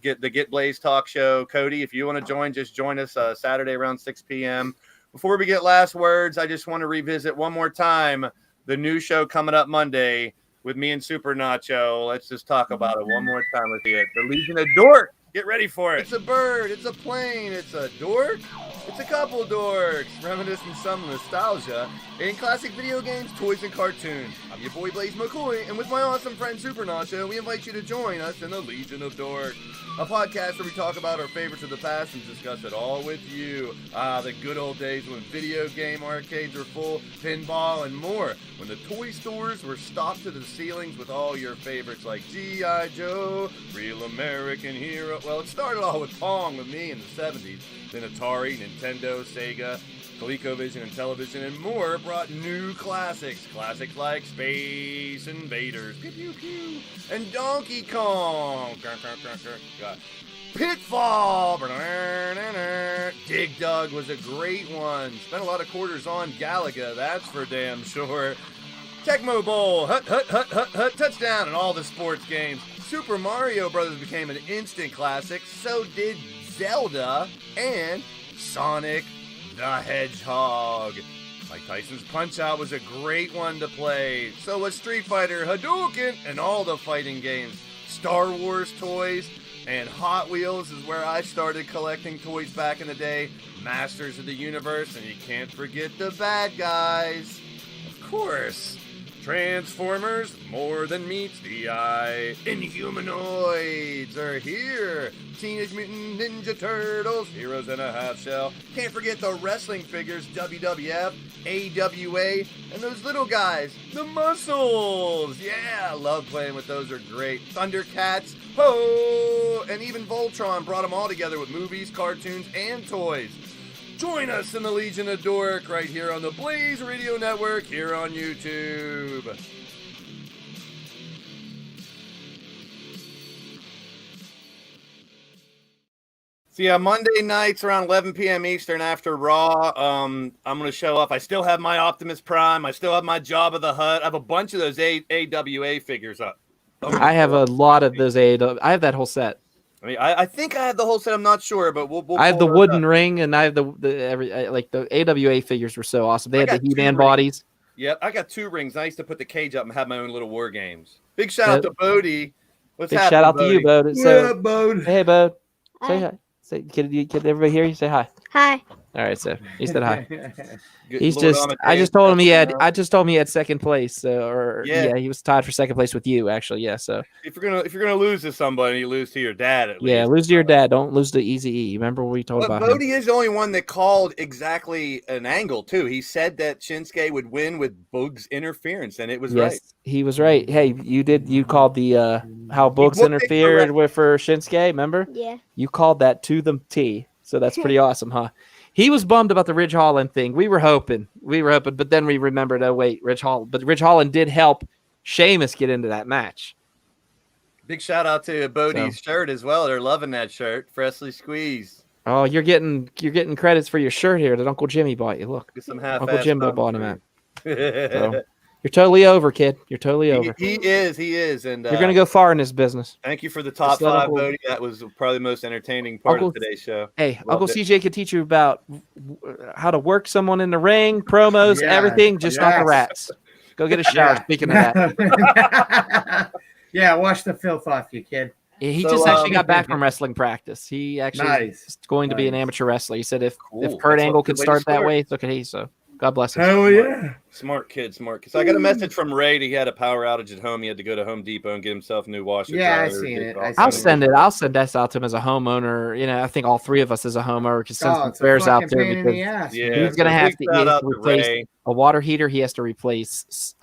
Get Blaze talk show. Cody, if you want to join, just join us Saturday around 6 p.m. Before we get last words, I just want to revisit one more time the new show coming up Monday with me and Super Nacho. Let's just talk about it one more time with you. The Legion of Dork. Get ready for it. It's a bird. It's a plane. It's a dork. It's a couple dorks. Reminiscing some nostalgia in classic video games, toys, and cartoons. I'm your boy Blaze McCoy, and with my awesome friend Super Nacho, we invite you to join us in the Legion of Dork, a podcast where we talk about our favorites of the past and discuss it all with you. The good old days when video game arcades were full, pinball, and more. When the toy stores were stocked to the ceilings with all your favorites like G.I. Joe, Real American Hero. Well, it started all with Pong with me in the 70s. Then Atari, Nintendo, Sega, ColecoVision, and television, and more brought new classics. Classics like Space Invaders, pew, pew, pew, and Donkey Kong. Pitfall. Dig Dug was a great one. Spent a lot of quarters on Galaga, that's for damn sure. Tecmo Bowl, hut, touchdown, and all the sports games. Super Mario Brothers became an instant classic. So did Zelda and Sonic the Hedgehog. Mike Tyson's Punch-Out was a great one to play. So was Street Fighter, Hadouken, and all the fighting games. Star Wars toys and Hot Wheels is where I started collecting toys back in the day. Masters of the Universe, and you can't forget the bad guys. Of course. Transformers, more than meets the eye. Inhumanoids are here. Teenage Mutant Ninja Turtles, Heroes in a Half Shell. Can't forget the wrestling figures, WWF, AWA, and those little guys, the Muscles. Yeah, I love playing with those, are great. Thundercats, ho! And even Voltron brought them all together with movies, cartoons, and toys. Join us in the Legion of Dork right here on the Blaze Radio Network here on YouTube. So yeah, Monday nights around 11 p.m. Eastern after Raw, I'm going to show up. I still have my Optimus Prime. I still have my Jabba the Hutt. I have a bunch of those AWA figures up. I have a lot of those AWA. I have that whole set. I mean, I think I have the whole set. I'm not sure, but we'll I have the wooden ring, and I have the AWA figures were so awesome. They had the He-Man bodies. Yep, I got 2 rings. I used to put the cage up and have my own little war games. Big shout out to Bodie. What's happening, shout out to you, Bode. So, Bode? Hey, Bode. Hi. Say hi. Can everybody hear you? Say hi. Hi. All right, so he said hi. Good He's Lord just. Amadeus. I just told him he had. I just told him he had second place. So, he was tied for second place with you, actually. Yeah. So if you're gonna lose to somebody, you lose to your dad at least. Yeah, lose to your dad. Don't lose to Eazy-E. Remember what we told about him? Bodie is the only one that called exactly an angle too. He said that Shinsuke would win with Boog's interference, and it was right. He was right. Hey, you did. You called the how Boogs interfered for Shinsuke. Remember? Yeah. You called that to the T. So that's pretty awesome, huh? He was bummed about the Ridge Holland thing. We were hoping, but then we remembered. Oh wait, Ridge Holland did help Sheamus get into that match. Big shout out to Bodie's shirt as well. They're loving that shirt, freshly squeezed. Oh, you're getting credits for your shirt here that Uncle Jimmy bought you. Look, Get some Uncle Jimbo bought him at. So, you're totally over, kid. You're totally over. He is, and you're gonna go far in this business. Thank you for the top 5, Bodie. That was probably the most entertaining part of today's show. Hey, Uncle CJ could teach you about how to work someone in the ring, promos, everything. Just not the rats. Go get a shower. Speaking of that, yeah, wash the filth off you, kid. He just actually got back from wrestling practice. He actually is going to be an amateur wrestler. He said if Kurt Angle could start that way, so could he. So God bless him. Hell yeah. Smart kid. So I got a message from Ray that he had a power outage at home. He had to go to Home Depot and get himself a new washer. Yeah, dryer. I seen it. I'll send this out to him as a homeowner. I think all three of us as a homeowner because send some prayers out there because he's going to have to replace a water heater. He has to replace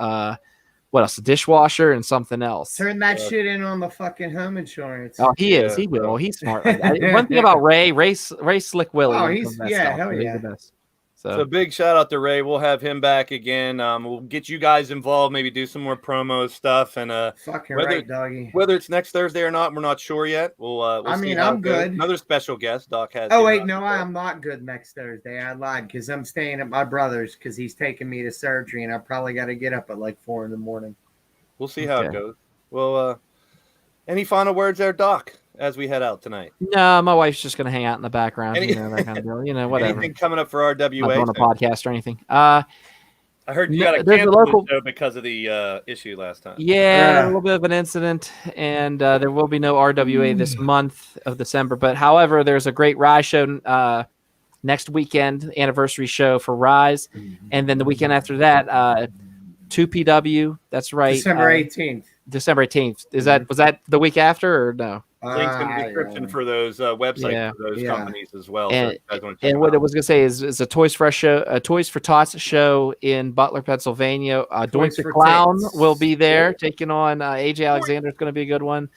what else? A dishwasher and something else. Turn that shit in on the fucking home insurance. Oh, he is. He will. He's smart. One thing about Ray Slick Willie. Oh, he's hell yeah. He's the best. So big shout out to Ray. We'll have him back again. We'll get you guys involved. Maybe do some more promo stuff and fucking right, doggy. Whether it's next Thursday or not, we're not sure yet. We'll see how I'm good. Another special guest, Doc has. Oh wait, no, I'm not good next Thursday. I lied because I'm staying at my brother's because he's taking me to surgery and I probably got to get up at like 4 a.m. We'll see how it goes. Well, any final words there, Doc, as we head out tonight? No, my wife's just going to hang out in the background. That kind of deal. Whatever. Anything coming up for RWA? Not doing a podcast or anything. I heard you got to cancel the show because of the issue last time. Yeah, a little bit of an incident, and there will be no RWA this month of December. But however, there's a great Rise show next weekend, anniversary show for Rise, and then the weekend after that, 2PW. That's right, December 18th. December 18th. Was that the week after or no? Links in the description for those websites for those companies as well. And what I was going to say is a Toys for Us show, a Toys for Tots show in Butler, Pennsylvania. Doink the Clown will be there taking on AJ Alexander. It's going to be a good one.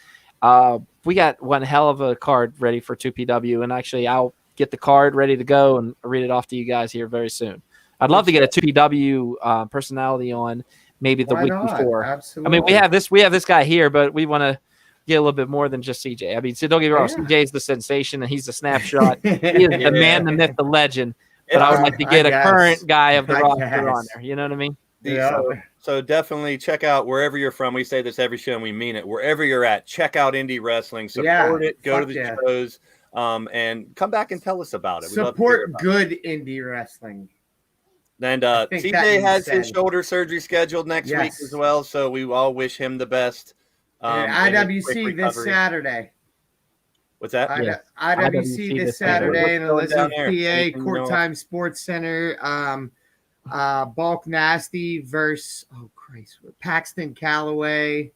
We got one hell of a card ready for 2PW, and actually I'll get the card ready to go and read it off to you guys here very soon. I'd love to get a 2PW personality on maybe the week before. Absolutely. I mean, we have this guy here, but we want to get a little bit more than just CJ. I mean, so don't get me wrong. CJ's the sensation, and he's the snapshot. He is the man, the myth, the legend. But I would like to get a current guy of the roster on there. You know what I mean? Yeah. So definitely check out wherever you're from. We say this every show, and we mean it. Wherever you're at, check out indie wrestling. Support it. Go to the shows, and come back and tell us about it. Support good indie wrestling. And CJ has his shoulder surgery scheduled next week as well, so we all wish him the best. IWC this Saturday. What's that? IWC this Saturday in Elizabeth, PA, Court Time Sports Center. Bulk Nasty versus Paxton Calloway.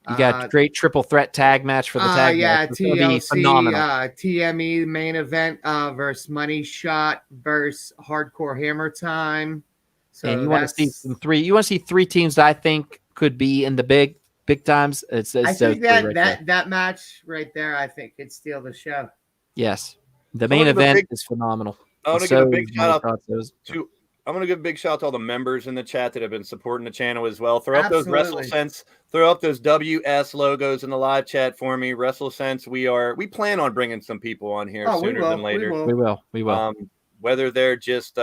You got great triple threat tag match for the tag match. TLC, phenomenal. TME main event versus Money Shot versus Hardcore Hammer Time. So and you want to see You want to see three teams that I think could be in the big times. I think that match right there, I think could steal the show. Yes, the main event is phenomenal. I want to give a big shout out to. I'm going to give a big shout out to all the members in the chat that have been supporting the channel as well. Throw up those WrestleSense, throw up those WS logos in the live chat for me. WrestleSense, we plan on bringing some people on here sooner than later. We will. Whether they're just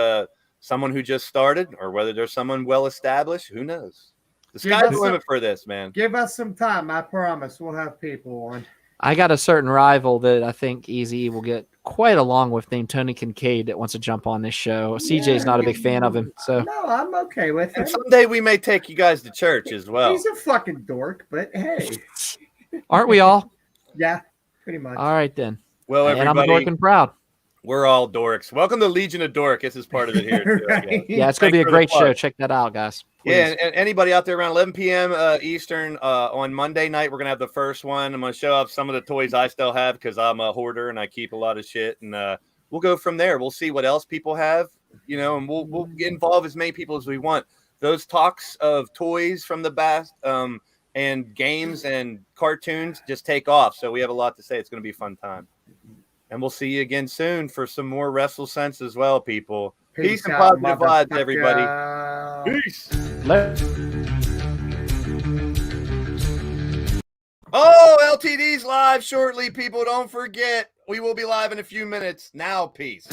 someone who just started or whether they're someone well established, who knows? The sky's the limit for this, man. Give us some time. I promise we'll have people on. I got a certain rival that I think Easy will get quite along with named Tony Kincaid that wants to jump on this show. CJ's not a big fan of him. So no, I'm okay with it. Someday we may take you guys to church as well. He's a fucking dork, but hey. Aren't we all? Yeah, pretty much. All right then. Well, everybody, and I'm dork and proud. We're all dorks. Welcome to Legion of Dork. This is part of it here. Right. Yeah, it's going to be a great show. Check that out, guys. Please. Yeah, and anybody out there around 11 p.m. Eastern on Monday night, we're going to have the first one. I'm going to show off some of the toys I still have because I'm a hoarder and I keep a lot of shit. And we'll go from there. We'll see what else people have, and we'll involve as many people as we want. Those talks of toys from the past and games and cartoons just take off. So we have a lot to say. It's going to be a fun time. And we'll see you again soon for some more WrestleSense as well, people. Peace and positive vibes, everybody. Peace. Oh, LTD's live shortly, people. Don't forget, we will be live in a few minutes. Now, peace.